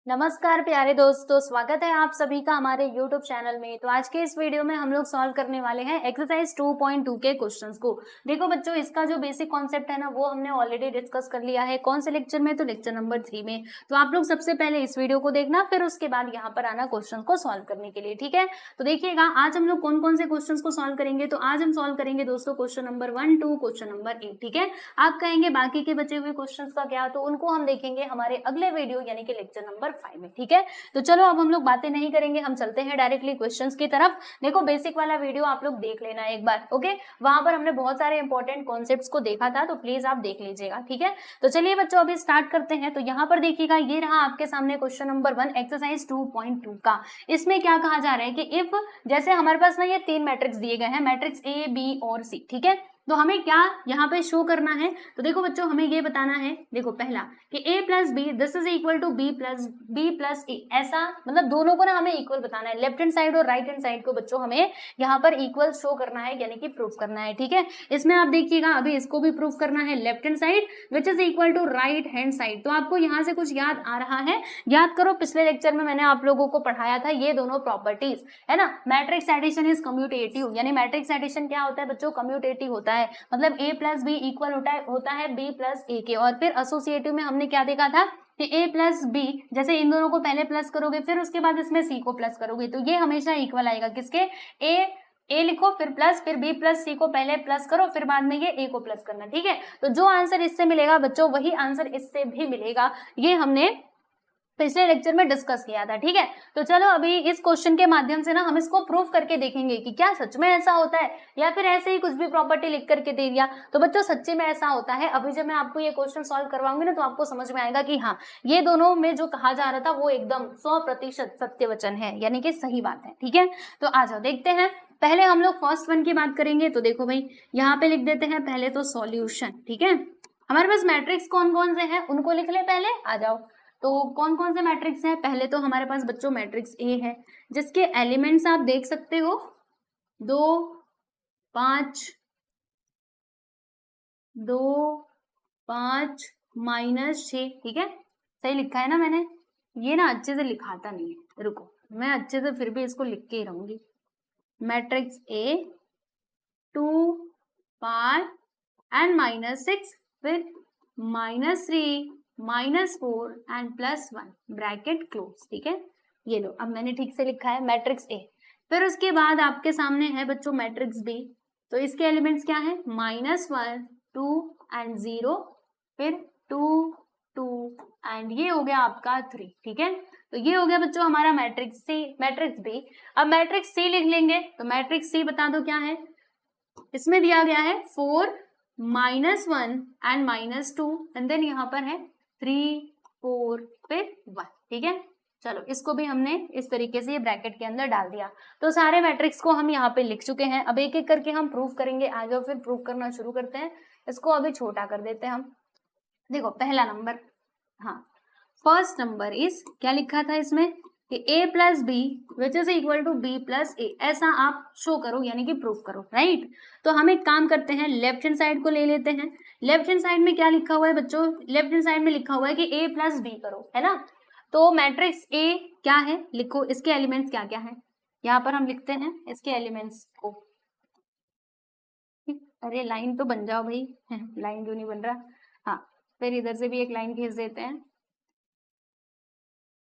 नमस्कार प्यारे दोस्तों, स्वागत है आप सभी का हमारे YouTube चैनल में। तो आज के इस वीडियो में हम लोग सॉल्व करने वाले हैं एक्सरसाइज 2.2 के क्वेश्चंस को। देखो बच्चों, इसका जो बेसिक कॉन्सेप्ट है ना, वो हमने ऑलरेडी डिस्कस कर लिया है। कौन से लेक्चर में? तो लेक्चर नंबर 3 में। तो आप लोग सबसे पहले इस वीडियो को देखना, फिर उसके बाद यहाँ पर आना क्वेश्चन को सॉल्व करने के लिए, ठीक है। तो देखिएगा आज हम लोग कौन कौन से क्वेश्चन को सॉल्व करेंगे। तो आज हम सॉल्व करेंगे दोस्तों क्वेश्चन नंबर 1, 2, क्वेश्चन नंबर 8, ठीक है। आप कहेंगे बाकी के बचे हुए क्वेश्चन का क्या, तो उनको हम देखेंगे हमारे अगले वीडियो यानी कि लेक्चर नंबर 5 में, ठीक है। तो चलो अब हम लोग बातें नहीं करेंगे, हम चलते हैं डायरेक्टली क्वेश्चंस की तरफ। देखो बेसिक वाला वीडियो आप लोग देख लेना एक बार, ओके। वहां पर हमने बहुत सारे इंपॉर्टेंट कॉन्सेप्ट्स को देखा था, तो प्लीज आप देख लीजिएगा, ठीक है। तो चलिए बच्चों अभी स्टार्ट करते हैं। तो यहाँ पर देखिएगा, ये रहा आपके सामने क्वेश्चन नंबर 1 एक्सरसाइज 2.2 का। इसमें क्या कहा जा रहा है कि इफ, जैसे हमारे पास ना ये 3 मैट्रिक्स दिए गए हैं, मैट्रिक्स ए, बी और सी, ठीक है। तो हमें क्या यहाँ पे शो करना है? तो देखो बच्चों, हमें ये बताना है, देखो पहला कि a plus B this is equal to B plus A, ऐसा मतलब दोनों को ना हमें इक्वल बताना है। लेफ्ट हैंड साइड और राइट हैंड साइड को बच्चों हमें यहाँ पर इक्वल शो करना है, यानी कि प्रूफ करना है, ठीक है। इसमें आप देखिएगा अभी इसको भी प्रूफ करना है, left hand side which is equal to right hand side. तो आपको यहाँ से कुछ याद आ रहा है? याद करो, पिछले लेक्चर में मैंने आप लोगों को पढ़ाया था ये दोनों प्रॉपर्टीज, है ना। मैट्रिक्स एडिशन इज कम्यूटेटिव, यानी मैट्रिक्स एडिशन क्या होता है बच्चों? कम्यूटेटिव होता है, मतलब a प्लस बी इक्वल होता है b प्लस ए के। और फिर एसोसिएटिव में हमने क्या देखा था कि a प्लस बी, जैसे इन दोनों को पहले प्लस करोगे फिर उसके बाद इसमें c को प्लस करोगे, तो ये हमेशा इक्वल आएगा किसके? a लिखो, फिर प्लस, फिर b प्लस c को पहले प्लस करो, फिर बाद में ये a को प्लस करना, ठीक है। तो जो आंसर इससे मिलेगा बच्चों, वही आंसर इससे भी मिलेगा। ये हमने पिछले लेक्चर में डिस्कस किया था, ठीक है। तो चलो अभी इस क्वेश्चन के माध्यम से ना हम इसको प्रूफ करके देखेंगे कि क्या सच में ऐसा होता है, या फिर ऐसे ही कुछ भी प्रॉपर्टी लिख करके दे दिया। तो बच्चों सच्ची में ऐसा होता है। अभी जब मैं आपको ये क्वेश्चन सॉल्व करवाऊंगी ना, तो आपको समझ में आएगा कि हाँ, ये दोनों में जो कहा जा रहा था वो एकदम 100% सत्य वचन है, यानी कि सही बात है, ठीक है। तो आ जाओ देखते हैं। पहले हम लोग फर्स्ट वन की बात करेंगे। तो देखो भाई, यहाँ पे लिख देते हैं पहले तो सॉल्यूशन, ठीक है। हमारे पास मैट्रिक्स कौन कौन से हैं उनको लिख ले पहले, आ जाओ। तो कौन कौन से मैट्रिक्स हैं? पहले तो हमारे पास बच्चों मैट्रिक्स ए है, जिसके एलिमेंट्स आप देख सकते हो 2, 5, 2, 5 -6, ठीक है। सही लिखा है ना मैंने? ये ना अच्छे से लिखाता नहीं है, रुको मैं अच्छे से फिर भी इसको लिख के ही रहूंगी। मैट्रिक्स ए 2, 5 एंड -6 फिर -3, -4 एंड +1 ब्रैकेट क्लोज, ठीक है। ये लो, अब मैंने ठीक से लिखा है मैट्रिक्स ए। फिर उसके बाद आपके सामने है बच्चों मैट्रिक्स बी। तो इसके एलिमेंट्स क्या है? -1, 2 एंड 0, फिर 2, 2 एंड ये हो गया आपका 3, ठीक है। तो ये हो गया बच्चों हमारा मैट्रिक्स सी, मैट्रिक्स बी। अब मैट्रिक्स सी लिख लेंगे। तो मैट्रिक्स सी बता दो क्या है? इसमें दिया गया है 4, -1 एंड -2 एंड देन यहाँ पर है 3, 4 फिर 1, ठीक है। चलो इसको भी हमने इस तरीके से ये ब्रैकेट के अंदर डाल दिया। तो सारे मैट्रिक्स को हम यहाँ पे लिख चुके हैं। अब एक एक करके हम प्रूफ करेंगे। आ जाओ फिर प्रूफ करना शुरू करते हैं। इसको अभी छोटा कर देते हैं हम। देखो पहला नंबर, हाँ फर्स्ट नंबर इज, क्या लिखा था इसमें कि a plus B which is equal to B plus A, ऐसा आप शो करो यानी कि प्रूफ करो, राइट। तो हम एक काम करते हैं, लेफ्ट हैंड साइड को ले लेते हैं। लेफ्ट हैंड साइड में क्या लिखा हुआ है बच्चों? लेफ्ट हैंड साइड में लिखा हुआ है कि a प्लस बी करो, है ना। तो मैट्रिक्स a क्या है लिखो, इसके एलिमेंट्स क्या क्या है यहाँ पर हम लिखते हैं इसके एलिमेंट्स को। अरे लाइन तो बन जाओ भाई लाइन क्यों नहीं बन रहा? हाँ, फिर इधर से भी एक लाइन खींच देते हैं,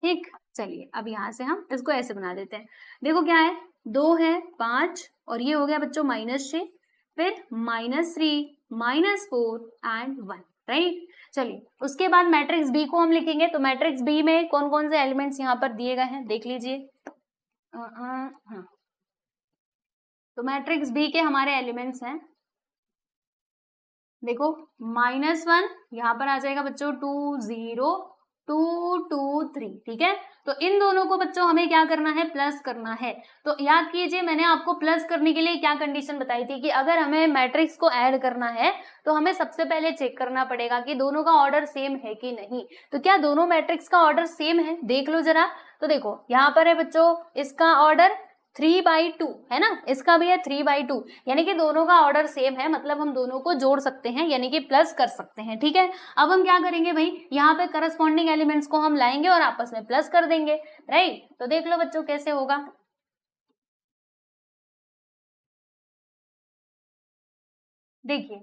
ठीक। चलिए अब यहाँ से हम इसको ऐसे बना देते हैं। देखो क्या है, 2 है, 5 और ये हो गया बच्चों -6, फिर -3, -4 एंड 1, राइट। चलिए उसके बाद मैट्रिक्स बी को हम लिखेंगे। तो मैट्रिक्स बी में कौन कौन से एलिमेंट्स यहाँ पर दिए गए हैं देख लीजिए। हाँ, तो मैट्रिक्स बी के हमारे एलिमेंट्स हैं, देखो -1 यहाँ पर आ जाएगा बच्चों 2, 0, 2, 2, 3, ठीक है। तो इन दोनों को बच्चों हमें क्या करना है? प्लस करना है। तो याद कीजिए मैंने आपको प्लस करने के लिए क्या कंडीशन बताई थी कि अगर हमें मैट्रिक्स को ऐड करना है तो हमें सबसे पहले चेक करना पड़ेगा कि दोनों का ऑर्डर सेम है कि नहीं। तो क्या दोनों मैट्रिक्स का ऑर्डर सेम है? देख लो जरा। तो देखो यहाँ पर है बच्चों इसका ऑर्डर 3/2 है ना, इसका भी है 3/2, यानी कि दोनों का ऑर्डर सेम है, मतलब हम दोनों को जोड़ सकते हैं, यानी कि प्लस कर सकते हैं। ठीक है, अब हम क्या करेंगे भाई, यहाँ पे करस्पॉन्डिंग एलिमेंट्स को हम लाएंगे और आपस में प्लस कर देंगे, राइट। तो देख लो बच्चों कैसे होगा। देखिए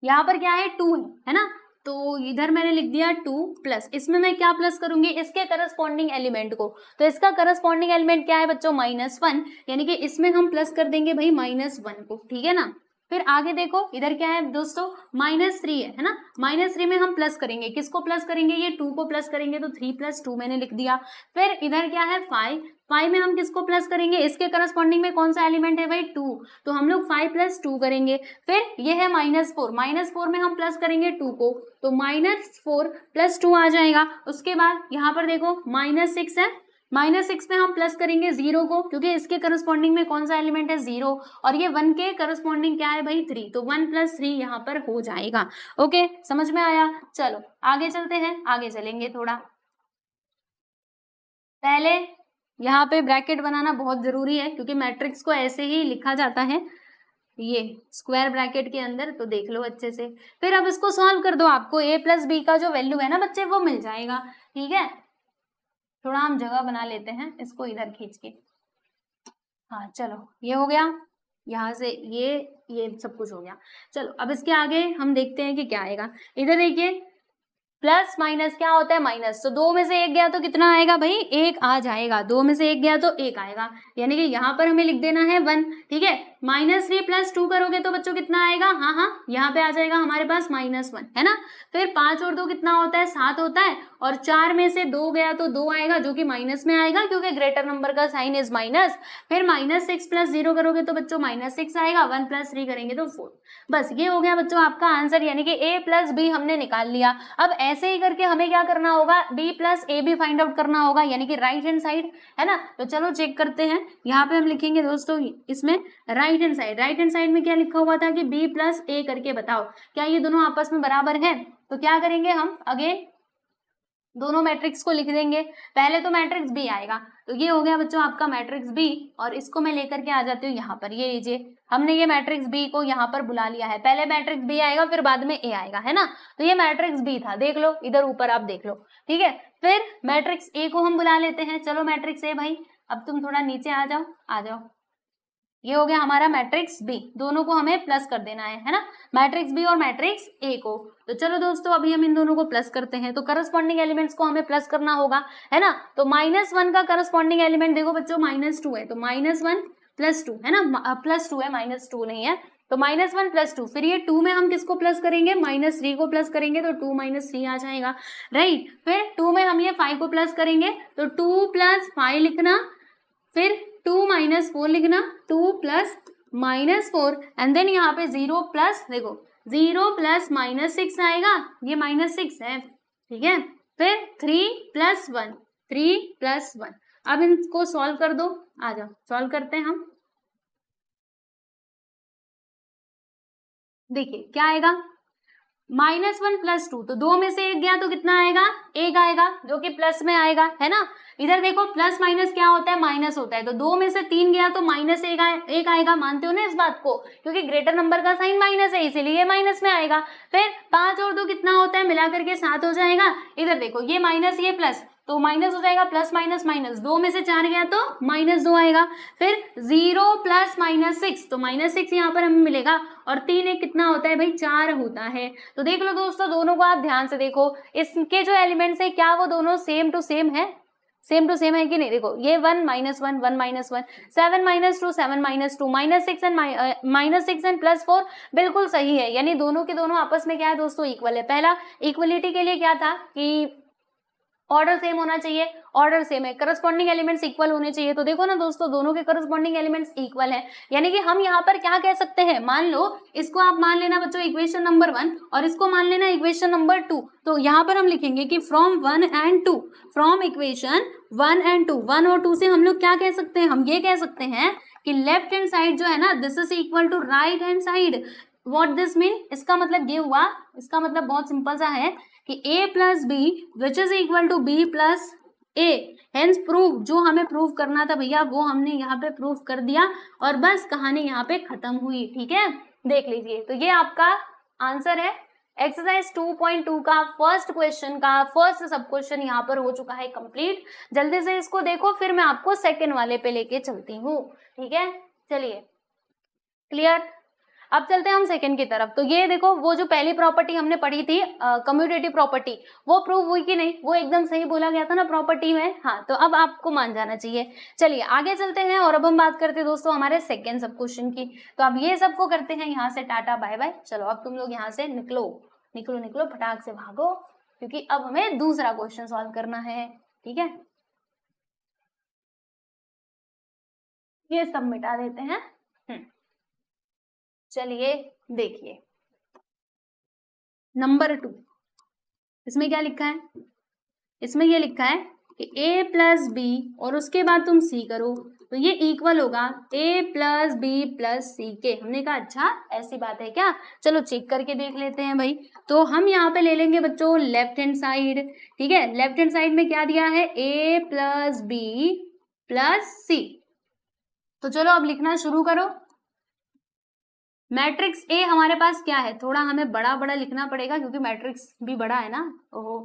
यहाँ पर क्या है, 2 है ना, तो इधर मैंने लिख दिया 2 प्लस, इसमें मैं क्या प्लस करूंगी, इसके करस्पॉन्डिंग एलिमेंट को, तो इसका करस्पॉन्डिंग एलिमेंट क्या है बच्चों, -1, यानी कि इसमें हम प्लस कर देंगे भाई -1 को, ठीक है ना। फिर आगे देखो इधर क्या है दोस्तों, -3 है ना, -3 में हम प्लस करेंगे, किसको प्लस करेंगे, ये 2 को प्लस करेंगे, तो 3 + 2 मैंने लिख दिया। फिर इधर क्या है 5, 5 में हम किसको प्लस करेंगे, इसके करस्पॉन्डिंग में कौन सा एलिमेंट है भाई 2, तो हम लोग 5 + 2 करेंगे। फिर ये है -4, -4 में हम प्लस करेंगे 2 को, तो -4 + 2 आ जाएगा। उसके बाद यहाँ पर देखो -6 है, -6 में हम प्लस करेंगे 0 को, क्योंकि इसके करस्पॉन्डिंग में कौन सा एलिमेंट है 0, और ये 1 के करस्पॉन्डिंग क्या है भाई 3, तो 1 + 3 यहाँ पर हो जाएगा। ओके, समझ में आया। चलो आगे चलते हैं, आगे चलेंगे थोड़ा। पहले यहाँ पे ब्रैकेट बनाना बहुत जरूरी है, क्योंकि मैट्रिक्स को ऐसे ही लिखा जाता है, ये स्क्वायर ब्रैकेट के अंदर, तो देख लो अच्छे से। फिर अब इसको सॉल्व कर दो, आपको a + b का जो वैल्यू है ना बच्चे वो मिल जाएगा। ठीक है, थोड़ा हम जगह बना लेते हैं इसको इधर खींच के। हाँ चलो ये हो गया, यहाँ से ये सब कुछ हो गया। चलो अब इसके आगे हम देखते हैं कि क्या आएगा। इधर देखिए प्लस माइनस क्या होता है, माइनस, तो 2 में से 1 गया तो कितना आएगा भाई, 1 आ जाएगा, 2 में से 1 गया तो 1 आएगा, यानी कि यहाँ पर हमें लिख देना है 1। ठीक है, -3 + 2 करोगे तो बच्चों कितना आएगा, हाँ यहाँ पे आ जाएगा हमारे पास -1 है ना। फिर 5 और 2 कितना होता है, 7 होता है, और 4 में से 2 गया तो 2 आएगा, जो कि माइनस में आएगा क्योंकि ग्रेटर नंबर का साइन इज माइनस। फिर -6 + 0 करोगे तो बच्चों -6 आएगा, 1 + 3 करेंगे तो 4। बस ये हो गया बच्चों आपका आंसर, यानी कि a + b हमने निकाल लिया। अब ऐसे ही करके हमें क्या करना होगा, b + ab फाइंड आउट करना होगा, यानी कि राइट हैंड साइड, है ना। तो चलो चेक करते हैं, यहाँ पे हम लिखेंगे दोस्तों इसमें right hand side, right hand side में क्या लिखा हुआ था कि b + a करके बताओ क्या ये दोनों आपस में बराबर है। तो क्या करेंगे हम, अगेन दोनों मैट्रिक्स को लिख देंगे। पहले तो मैट्रिक्स बी आएगा, तो ये हो गया बच्चों आपका मैट्रिक्स बी, और इसको मैं लेकर के आ जाती हूँ यहाँ पर। ये लीजिए, हमने ये मैट्रिक्स बी को यहाँ पर बुला लिया है, पहले मैट्रिक्स बी आएगा फिर बाद में ए आएगा, है ना। तो ये मैट्रिक्स बी था, देख लो इधर ऊपर आप देख लो, ठीक है। फिर मैट्रिक्स ए को हम बुला लेते हैं, चलो मैट्रिक्स ए भाई, अब तुम थोड़ा नीचे आ जाओ, आ जाओ। ये हो गया हमारा मैट्रिक्स बी, दोनों को हमें प्लस कर देना है ना, मैट्रिक्स बी और मैट्रिक्स ए को। तो चलो दोस्तों अभी हम इन दोनों को प्लस करते हैं, तो करस्पॉन्डिंग एलिमेंट्स को हमें प्लस करना होगा, है ना। तो -1 का करस्पॉन्डिंग एलिमेंट देखो बच्चों -2 है, तो -1 + 2 है ना, +2 है, -2 नहीं है, तो -1 + 2। फिर ये 2 में हम किसको प्लस करेंगे, -3 को प्लस करेंगे, तो 2 - 3 आ जाएगा, राइट। फिर 2 में हम ये 5 को प्लस करेंगे, तो 2 + 5 लिखना, फिर 2 - 4 लिखना, 2 + -4, एंड देन यहाँ पे 0 प्लस, देखो 0 + -6 आएगा, ये -6 है, ठीक है। फिर 3 + 1, 3 + 1। अब इनको सॉल्व कर दो, आ जाओ सॉल्व करते हैं हम। देखिए क्या आएगा, -1 + 2, तो 2 में से 1 गया तो कितना आएगा, 1 आएगा, जो कि प्लस में आएगा, है ना। इधर देखो प्लस माइनस क्या होता है, माइनस होता है, तो 2 में से 3 गया तो -1 आएगा, मानते हो ना इस बात को, क्योंकि ग्रेटर नंबर का साइन माइनस है इसीलिए ये माइनस में आएगा। फिर 5 और 2 कितना होता है, मिला करके 7 हो जाएगा। इधर देखो ये माइनस ये प्लस, तो माइनस हो जाएगा, प्लस माइनस माइनस, 2 में से 4 गया तो -2 आएगा। फिर 0 + -6, तो -6 यहाँ पर हमें मिलेगा, और 3 एक कितना होता है भाई, 4 होता है। तो देख लो दोस्तों, दोनों को आप ध्यान से देखो, इसके जो एलिमेंट्स है क्या वो दोनों सेम टू सेम है, सेम टू सेम है कि नहीं। देखो ये 1 - 1 1 - 1, 7 - 2 7 - 2, -6 एंड +4 बिल्कुल सही है, यानी दोनों के दोनों आपस में क्या है दोस्तों, इक्वल है। पहला इक्वलिटी के लिए क्या था कि ऑर्डर सेम होना चाहिए, ऑर्डर सेम है, करस्पॉन्डिंग एलिमेंट्स इक्वल होने चाहिए। तो देखो ना दोस्तों, दोनों के करस्पॉन्डिंग एलिमेंट्स इक्वल है, यानी कि हम यहाँ पर क्या कह सकते हैं, मान लो इसको आप मान लेना बच्चों इक्वेशन नंबर 1, और इसको मान लेना इक्वेशन नंबर 2। तो यहाँ पर हम लिखेंगे कि from 1 and 2, from equation 1 and 2, 1 और 2 से हम लोग क्या कह सकते हैं, हम ये कह सकते हैं कि लेफ्ट हैंड साइड जो है ना, this is equal to right hand side. What this mean, इसका मतलब ये हुआ, इसका मतलब बहुत सिंपल सा है कि a + b which is equal to b + A. Hence prove, जो हमें प्रूव करना था भैया वो हमने यहाँ पे प्रूव कर दिया और बस कहानी यहाँ पे खत्म हुई। ठीक है, देख लीजिए। तो ये आपका आंसर है एक्सरसाइज 2.2 का फर्स्ट क्वेश्चन का फर्स्ट सब क्वेश्चन यहाँ पर हो चुका है कंप्लीट। जल्दी से इसको देखो, फिर मैं आपको सेकेंड वाले पे लेके चलती हूँ। ठीक है, चलिए, क्लियर। अब चलते हैं हम सेकंड की तरफ। तो ये देखो, वो जो पहली प्रॉपर्टी हमने पढ़ी थी कम्यूटेटिव प्रॉपर्टी, वो प्रूव हुई कि नहीं? वो एकदम सही बोला गया था ना प्रॉपर्टी में। हाँ, तो अब आपको मान जाना चाहिए। चलिए आगे चलते हैं और अब हम बात करते हैं दोस्तों हमारे सेकंड सब क्वेश्चन की। तो अब ये सबको करते हैं यहाँ से टाटा बाय बाय। चलो अब तुम लोग यहाँ से निकलो निकलो निकलो, फटाक से भागो, क्योंकि अब हमें दूसरा क्वेश्चन सॉल्व करना है। ठीक है, ये सब मिटा देते हैं। चलिए देखिए, नंबर 2, इसमें क्या लिखा है? इसमें ये लिखा है कि a प्लस बी और उसके बाद तुम c करो, तो ये इक्वल होगा a प्लस बी प्लस सी के। हमने कहा अच्छा ऐसी बात है क्या, चलो चेक करके देख लेते हैं भाई। तो हम यहाँ पे ले लेंगे बच्चों लेफ्ट हैंड साइड। ठीक है, लेफ्ट हैंड साइड में क्या दिया है? a प्लस बी प्लस सी। तो चलो अब लिखना शुरू करो। मैट्रिक्स ए हमारे पास क्या है, थोड़ा हमें बड़ा बड़ा लिखना पड़ेगा क्योंकि मैट्रिक्स भी बड़ा है ना। ओहो,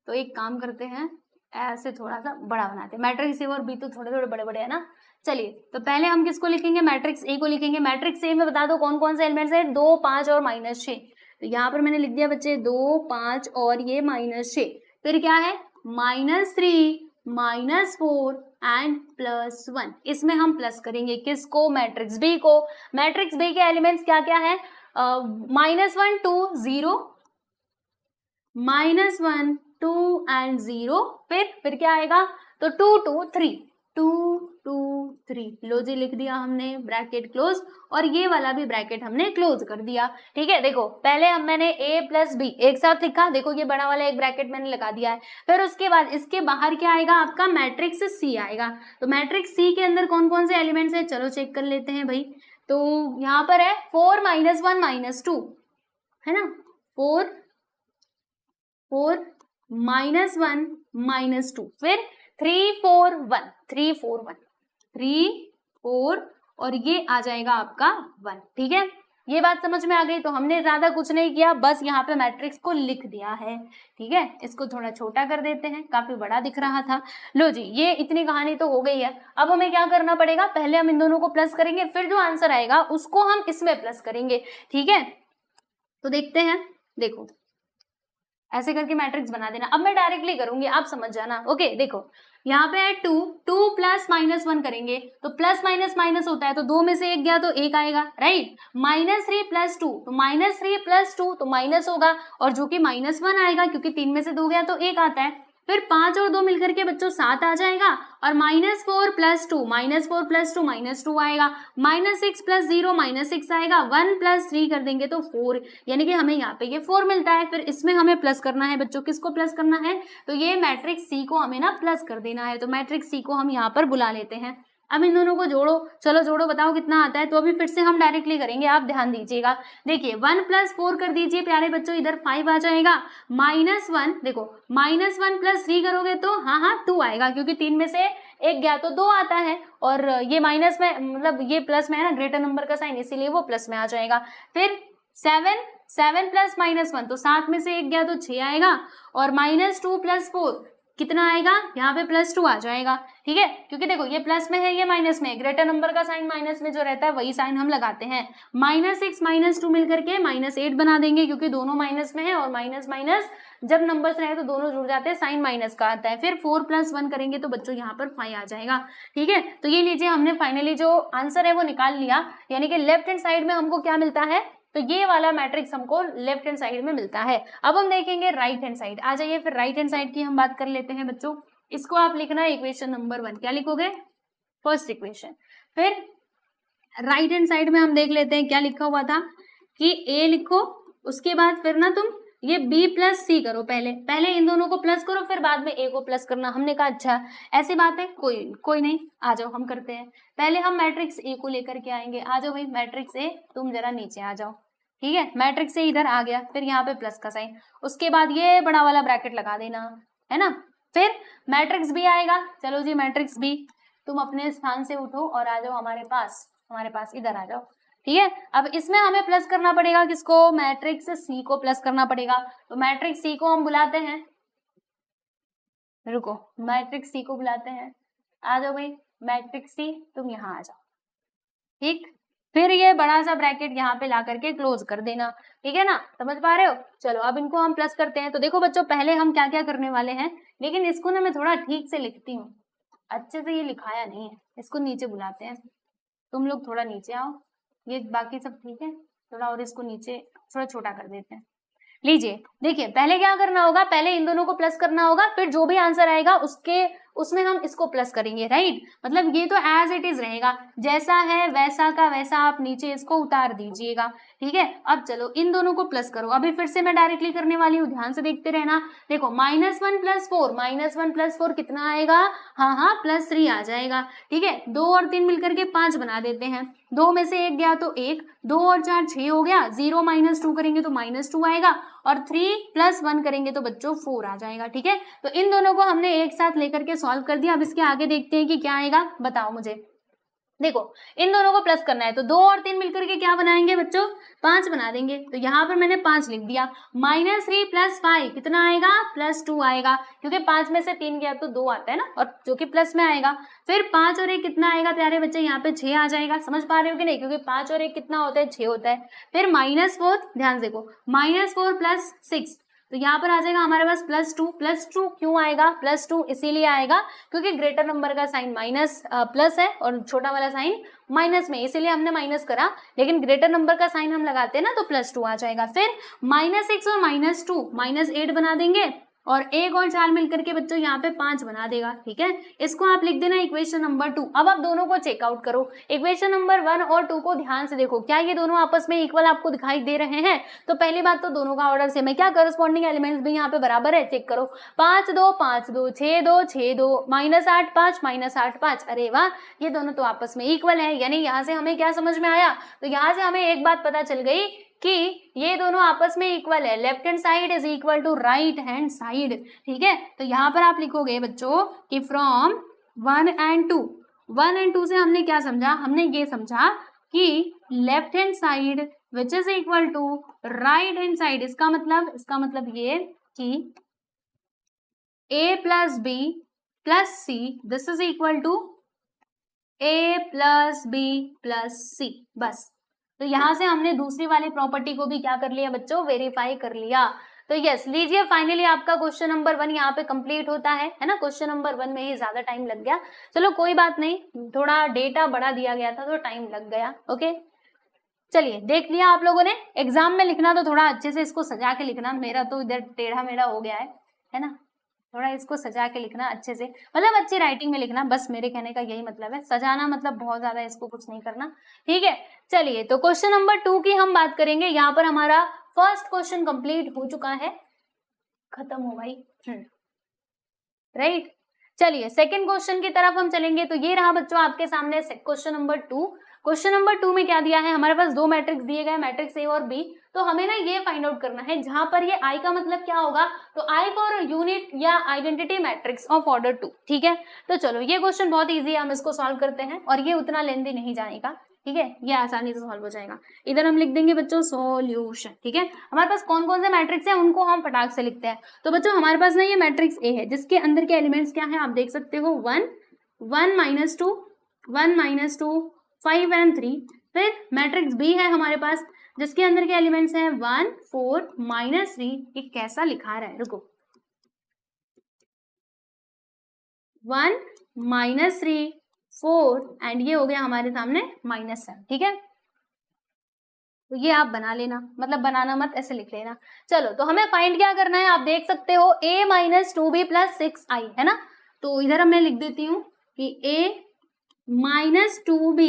तो एक काम करते हैं, ऐसे थोड़ा सा बड़ा बनाते हैं। मैट्रिक्स ए और बी तो थोड़े थोड़े बड़े बड़े है ना। चलिए, तो पहले हम किसको लिखेंगे? मैट्रिक्स ए को लिखेंगे। मैट्रिक्स ए में बता दो कौन कौन से एलिमेंट्स है? 2, 5 और -6। तो यहाँ पर मैंने लिख दिया बच्चे 2, 5 और ये -6। फिर क्या है? -3, -4 एंड +1। इसमें हम प्लस करेंगे किसको? मैट्रिक्स बी को। मैट्रिक्स बी के एलिमेंट्स क्या क्या है? -1, 2, 0, -1, 2 एंड 0। फिर क्या आएगा? तो 2, 2, 3, 2, 2, 3। लो जी, लिख दिया हमने, ब्रैकेट क्लोज, और ये वाला भी ब्रैकेट हमने क्लोज कर दिया। ठीक है, देखो पहले मैंने a प्लस बी एक साथ लिखा, देखो ये बड़ा वाला एक ब्रैकेट मैंने लगा दिया है। फिर उसके बाद इसके बाहर क्या आएगा? आपका मैट्रिक्स सी आएगा। तो मैट्रिक्स सी के अंदर कौन कौन से एलिमेंट्स है, चलो चेक कर लेते हैं भाई। तो यहाँ पर है 4, -1, -2, है ना। 4, -1, -2, फिर 3, 4, 1, 3, 4, 1, 3, 4, और ये आ जाएगा आपका 1। ठीक है, ये बात समझ में आ गई। तो हमने ज्यादा कुछ नहीं किया, बस यहाँ पे मैट्रिक्स को लिख दिया है। ठीक है, इसको थोड़ा छोटा कर देते हैं, काफी बड़ा दिख रहा था। लो जी, ये इतनी कहानी तो हो गई है। अब हमें क्या करना पड़ेगा? पहले हम इन दोनों को प्लस करेंगे, फिर जो आंसर आएगा उसको हम इसमें प्लस करेंगे। ठीक है, तो देखते हैं। देखो ऐसे करके मैट्रिक्स बना देना। अब मैं डायरेक्टली करूंगी, आप समझ जाना। ओके, देखो यहाँ पे है 2, 2 प्लस -1 करेंगे, तो प्लस माइनस माइनस होता है, तो 2 में से 1 गया तो 1 आएगा, राइट। -3 + 2, तो -3 + 2 तो माइनस होगा, और जो कि -1 आएगा क्योंकि 3 में से 2 गया तो 1 आता है। फिर 5 और 2 मिलकर के बच्चों 7 आ जाएगा, और -4 + 2, -4 + 2 -2 आएगा, -6 + 0 -6 आएगा, 1 + 3 कर देंगे तो 4, यानी कि हमें यहाँ पे ये 4 मिलता है। फिर इसमें हमें प्लस करना है बच्चों, किसको प्लस करना है? तो ये मैट्रिक्स सी को हमें ना प्लस कर देना है। तो मैट्रिक्स सी को हम यहाँ पर बुला लेते हैं। अब इन दोनों को जोड़ो, चलो जोड़ो, बताओ कितना आता है। तो अभी फिर से हम डायरेक्टली करेंगे, आप ध्यान दीजिएगा। देखिए 1 + 4 कर दीजिए प्यारे बच्चों, इधर 5 आ जाएगा। -1, देखो -1 + 3 करोगे तो हाँ 2 आएगा, क्योंकि 3 में से 1 गया तो 2 आता है, और ये माइनस में मतलब ये प्लस में है ना, ग्रेटर नंबर का साइन, इसीलिए वो प्लस में आ जाएगा। फिर 7 + -1, तो 7 में से 1 गया तो 6 आएगा, और -2 + 4 कितना आएगा? यहाँ पे +2 आ जाएगा। ठीक है, क्योंकि देखो ये प्लस में है, ये माइनस में है, ग्रेटर नंबर का साइन माइनस में जो रहता है वही साइन हम लगाते हैं। -6 -2 मिलकर के -8 बना देंगे, क्योंकि दोनों माइनस में है, और माइनस माइनस जब नंबर्स रहे तो दोनों जुड़ जाते हैं, साइन माइनस का आता है। फिर 4 + 1 करेंगे तो बच्चों यहाँ पर 5 आ जाएगा। ठीक है, तो ये लीजिए, हमने फाइनली जो आंसर है वो निकाल लिया, यानी कि लेफ्ट हैंड साइड में हमको क्या मिलता है? तो ये वाला मैट्रिक्स हमको लेफ्ट हैंड साइड में मिलता है। अब हम देखेंगे राइट हैंड साइड। आ जाइए, फिर राइट हैंड साइड की हम बात कर लेते हैं बच्चों। इसको आप लिखना है इक्वेशन नंबर 1। क्या लिखोगे? First equation. फिर राइट हैंड साइड में हम देख लेते हैं क्या लिखा हुआ था, कि a लिखो, उसके बाद फिर ना तुम ये b + c करो। पहले इन दोनों को प्लस करो, फिर बाद में a को प्लस करना। हमने कहा अच्छा ऐसी बात है, कोई नहीं, आ जाओ हम करते हैं। पहले हम मैट्रिक्स a को लेकर के आएंगे। आ जाओ भाई, मैट्रिक्स a तुम जरा नीचे आ जाओ। ठीक है, मैट्रिक्स से इधर आ गया, फिर यहाँ पे प्लस का साइन, उसके बाद ये बड़ा वाला ब्रैकेट लगा देना, है ना। फिर मैट्रिक्स बी आएगा। चलो जी मैट्रिक्स बी, तुम अपने स्थान से उठो और आ जाओ हमारे पास इधर आ जाओ। ठीक है, अब इसमें हमें प्लस करना पड़ेगा किसको, मैट्रिक्स सी को प्लस करना पड़ेगा। तो मैट्रिक्स सी को हम बुलाते हैं, रुको, मैट्रिक्स सी को बुलाते हैं, आ जाओ भाई मैट्रिक्स सी, तुम यहाँ आ जाओ। ठीक, फिर ये बड़ा सा ब्रैकेट यहाँ पे ला करके क्लोज कर देना। ठीक है ना, समझ पा रहे हो। चलो अब इनको हम प्लस करते हैं। तो देखो बच्चों पहले हम क्या क्या करने वाले हैं, लेकिन इसको ना मैं थोड़ा ठीक से लिखती हूँ, अच्छे से ये लिखाया नहीं है। इसको नीचे बुलाते हैं, तुम लोग थोड़ा नीचे आओ, ये बाकी सब ठीक है, थोड़ा और इसको नीचे थोड़ा छोटा कर देते हैं। लीजिए देखिए, पहले क्या करना होगा, पहले इन दोनों को प्लस करना होगा, फिर जो भी आंसर आएगा उसमें हम इसको प्लस करेंगे, राइट। मतलब ये तो एज इट इज रहेगा, जैसा है वैसा का वैसा आप नीचे इसको उतार दीजिएगा। ठीक है, अब चलो इन दोनों को प्लस करो। अभी फिर से मैं डायरेक्टली करने वाली हूँ, ध्यान से देखते रहना। देखो -1 + 4, -1 + 4 कितना आएगा, हाँ +3 आ जाएगा। ठीक है, 2 और 3 मिलकर के 5 बना देते हैं, 2 में से 1 गया तो 1, 2 और 4 6 हो गया, 0 - 2 करेंगे तो -2 आएगा, और 3 + 1 करेंगे तो बच्चों 4 आ जाएगा। ठीक है, तो इन दोनों को हमने एक साथ लेकर के सॉल्व कर दिया। अब इसके आगे देखते हैं कि क्या आएगा, बताओ मुझे। देखो इन दोनों को प्लस करना है, तो 2 और 3 मिलकर के क्या बनाएंगे बच्चों, 5 बना देंगे। तो यहाँ पर मैंने 5 लिख दिया। -3 + 5 कितना आएगा, +2 आएगा, क्योंकि 5 में से 3 गया तो 2 आता है ना, और जो कि प्लस में आएगा। फिर 5 और 1 कितना आएगा प्यारे बच्चे, यहाँ पे 6 आ जाएगा। समझ पा रहे हो कि नहीं, क्योंकि 5 और 1 कितना होता है, 6 होता है। फिर -4, ध्यान से देखो, -4 + 6, तो यहाँ पर आ जाएगा हमारे पास +2 क्यों आएगा, +2 इसीलिए आएगा क्योंकि ग्रेटर नंबर का साइन माइनस प्लस है और छोटा वाला साइन माइनस में, इसीलिए हमने माइनस करा, लेकिन ग्रेटर नंबर का साइन हम लगाते हैं ना, तो +2 आ जाएगा। फिर -6 और -2 -8 बना देंगे, और 1 और 4 मिलकर के बच्चों यहाँ पे 5 बना देगा। ठीक है, इसको आप लिख देना इक्वेशन नंबर 2। अब आप दोनों को चेकआउट करो, इक्वेशन नंबर 1 और 2 को ध्यान से देखो, क्या ये दोनों आपस में इक्वल आपको दिखाई दे रहे हैं। तो पहली बात तो दोनों का ऑर्डर सेम है, क्या करस्पॉन्डिंग एलिमेंट्स भी यहाँ पे बराबर है, चेक करो। 5 2 5 2 6 2 6 2 -8 5 -8 5, अरे वाह, ये दोनों तो आपस में इक्वल है। यानी यहाँ से हमें क्या समझ में आया, तो यहाँ से हमें एक बात पता चल गई कि ये दोनों आपस में इक्वल है, left hand side is equal to right hand side. ठीक है, तो यहाँ पर आप लिखोगे बच्चों कि फ्रॉम 1 and 2 से हमने क्या समझा, हमने ये समझा कि left hand side which is equal to right hand side, इसका मतलब ये कि a + b + c this is equal to a + b + c, बस। तो यहाँ से हमने दूसरी वाली प्रॉपर्टी को भी क्या कर लिया बच्चों, वेरीफाई कर लिया। तो यस, लीजिए फाइनली आपका क्वेश्चन नंबर 1 यहाँ पे कंप्लीट होता है ना। क्वेश्चन नंबर 1 में ही ज्यादा टाइम लग गया, चलो कोई बात नहीं, थोड़ा डेटा बड़ा दिया गया था तो टाइम लग गया। ओके, चलिए देख लिया आप लोगों ने। एग्जाम में लिखना तो थोड़ा अच्छे से इसको सजा के लिखना, मेरा तो इधर टेढ़ा मेढ़ा हो गया है ना, थोड़ा इसको सजा के लिखना अच्छे से, मतलब अच्छी राइटिंग में लिखना, बस मेरे कहने का यही मतलब है। सजाना मतलब बहुत ज्यादा इसको कुछ नहीं करना, ठीक है। चलिए तो क्वेश्चन नंबर 2 की हम बात करेंगे। यहाँ पर हमारा फर्स्ट क्वेश्चन कंप्लीट हो चुका है, खत्म हो भाई, राइट। चलिए सेकंड क्वेश्चन की तरफ हम चलेंगे। तो ये रहा बच्चों आपके सामने क्वेश्चन नंबर 2। क्वेश्चन नंबर 2 में क्या दिया है, हमारे पास 2 मैट्रिक्स दिए गए, मैट्रिक्स ए और बी। तो हमें ना ये फाइंड आउट करना है, जहां पर ये आई का मतलब क्या होगा, तो आई फॉर यूनिट या आइडेंटिटी मैट्रिक्स ऑफ ऑर्डर 2। ठीक है, तो चलो ये क्वेश्चन बहुत ईजी है, हम इसको सॉल्व करते हैं, और ये उतना लेंथी नहीं जाएगा, ठीक है, ये आसानी से सॉल्व हो जाएगा। इधर हम लिख देंगे बच्चों सॉल्यूशन। ठीक है, हमारे पास कौन कौन से मैट्रिक्स है उनको हम फटाक से लिखते हैं। तो बच्चों हमारे पास ना ये मैट्रिक्स ए है, जिसके अंदर के एलिमेंट्स क्या है आप देख सकते हो, 1 1 -2 1 -2 5 and 3। फिर मैट्रिक्स बी है हमारे पास, जिसके अंदर के एलिमेंट्स हैं 1 4 -3। ये कैसा लिखा रहा है, रुको, 1 -3 4 एंड ये हो गया हमारे सामने -7। ठीक है, तो ये आप बना लेना, मतलब बनाना मत, ऐसे लिख लेना। चलो तो हमें फाइंड क्या करना है, आप देख सकते हो a - 2b + 6i है ना। तो इधर मैं लिख देती हूँ कि a - 2b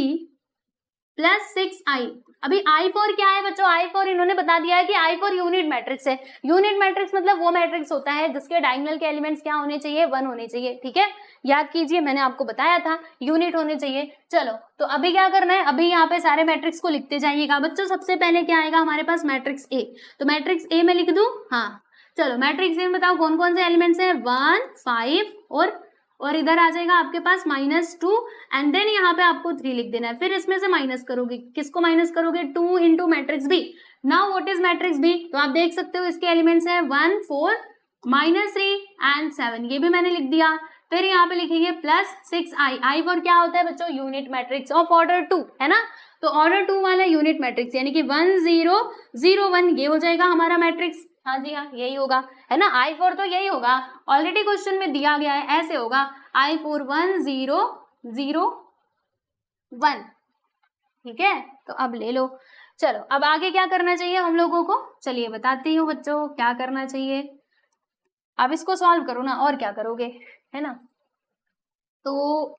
+ 6i। अभी आई फॉर क्या है बच्चों, आई फॉर इन्होंने बता दिया है कि आई फॉर यूनिट मैट्रिक्स है। यूनिट मैट्रिक्स मतलब वो मैट्रिक्स होता है जिसके डायगोनल के एलिमेंट्स क्या होने चाहिए, 1 होने चाहिए। ठीक है, याद कीजिए, मैंने आपको बताया था यूनिट होने चाहिए। चलो तो अभी क्या करना है, अभी यहाँ पे सारे मैट्रिक्स को लिखते जाइएगा बच्चों। सबसे पहले क्या आएगा हमारे पास, मैट्रिक्स ए। तो मैट्रिक्स ए में लिख दूं, हाँ चलो मैट्रिक्स में बताओ कौन कौन से एलिमेंट्स हैं, 1 5 और इधर आ जाएगा आपके पास -2 एंड देन यहाँ पे आपको 3 लिख देना है। फिर इसमें से माइनस करोगे, किसको माइनस करोगे, 2 into matrix B. Now what is matrix B, तो आप देख सकते हो इसके एलिमेंट्स है 1 4 -3 एंड 7, ये भी मैंने लिख दिया। फिर यहाँ पे लिखेंगे +6 आई फॉर क्या होता है बच्चों, यूनिट मैट्रिक्स ऑफ ऑर्डर 2, है ना। तो ऑर्डर 2 वाला यूनिट मैट्रिक्स यानी कि 1 0 0 1, ये हो जाएगा हमारा मैट्रिक्स। हाँ जी हाँ, यही होगा, है ना। आई फॉर तो यही होगा, ऑलरेडी क्वेश्चन में दिया गया है, ऐसे होगा आई फॉर 1 0 0 1, ठीक है। तो अब ले लो, चलो अब आगे क्या करना चाहिए हम लोगों को, चलिए बताती हूँ बच्चों क्या करना चाहिए। अब इसको सॉल्व करो ना, और क्या करोगे, है ना। तो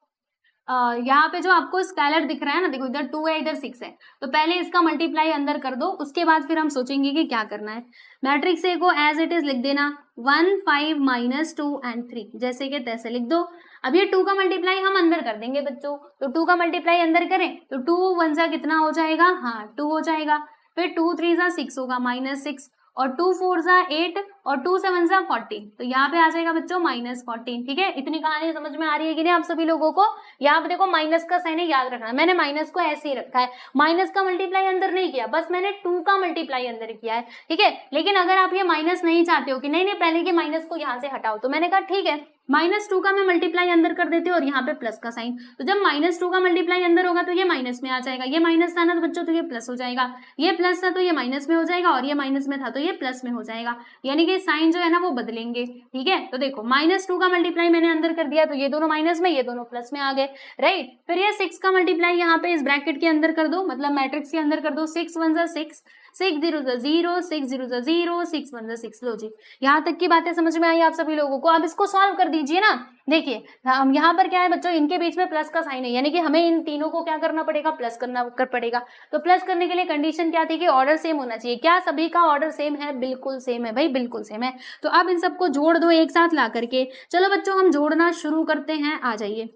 यहाँ पे जो आपको स्केलर दिख रहा है ना, देखो इधर 2 है इधर 6 है, तो पहले इसका मल्टीप्लाई अंदर कर दो, उसके बाद फिर हम सोचेंगे कि क्या करना है। मैट्रिक्स ए को एज इट इज लिख देना, 1 5 -2 एंड 3, जैसे कि तैसे लिख दो। अब ये 2 का मल्टीप्लाई हम अंदर कर देंगे बच्चों, तो 2 का मल्टीप्लाई अंदर करें तो 2 1 जा कितना हो जाएगा, हाँ 2 हो जाएगा। फिर 2 3 जा 6 होगा -6, और 2 4 जा 8 और 2 7 जा 14, तो यहाँ पे आ जाएगा बच्चों -14, ठीक है। इतनी कहानी समझ में आ रही है कि नहीं आप सभी लोगों को। यहाँ पे देखो माइनस का साइन है, याद रखना, मैंने माइनस को ऐसे ही रखा है, माइनस का मल्टीप्लाई अंदर नहीं किया, बस मैंने 2 का मल्टीप्लाई अंदर किया है, ठीक है। लेकिन अगर आप ये माइनस नहीं चाहते हो कि नहीं पहले के माइनस को यहाँ से हटाओ, तो मैंने कहा ठीक है -2 का मैं मल्टीप्लाई अंदर कर देती हूँ और यहाँ पे प्लस का साइन, तो जब -2 का मल्टीप्लाई अंदर होगा तो ये माइनस में आ जाएगा, ये माइनस था ना तो बच्चों तो ये प्लस हो जाएगा, ये प्लस था तो ये माइनस में हो जाएगा, और ये माइनस में था तो ये प्लस में हो जाएगा, यानी कि साइन जो है ना वो बदलेंगे, ठीक है। तो देखो -2 का मल्टीप्लाई मैंने अंदर कर दिया, तो ये दोनों माइनस में ये दोनों प्लस में आ गए, राइट। फिर ये 6 का मल्टीप्लाई यहाँ पे इस ब्रैकेट के अंदर कर दो, मतलब मैट्रिक्स के अंदर कर दो, 6 1 जा 6 6 0 जा 0 6 0 जा 0 6 1 जा 6, लो जी यहाँ तक की बातें समझ में आई आप सभी लोगों को। अब इसको सॉल्व कर दीजिए ना, देखिए हम यहाँ पर क्या है बच्चों, इनके बीच में प्लस का साइन है, यानी कि हमें इन तीनों को क्या करना पड़ेगा, प्लस करना पड़ेगा। तो प्लस करने के लिए कंडीशन क्या थी कि ऑर्डर सेम होना चाहिए, क्या सभी का ऑर्डर सेम है, बिल्कुल सेम है भाई, बिल्कुल सेम है। तो अब इन सबको जोड़ दो एक साथ ला करके, चलो बच्चों हम जोड़ना शुरू करते हैं, आ जाइए।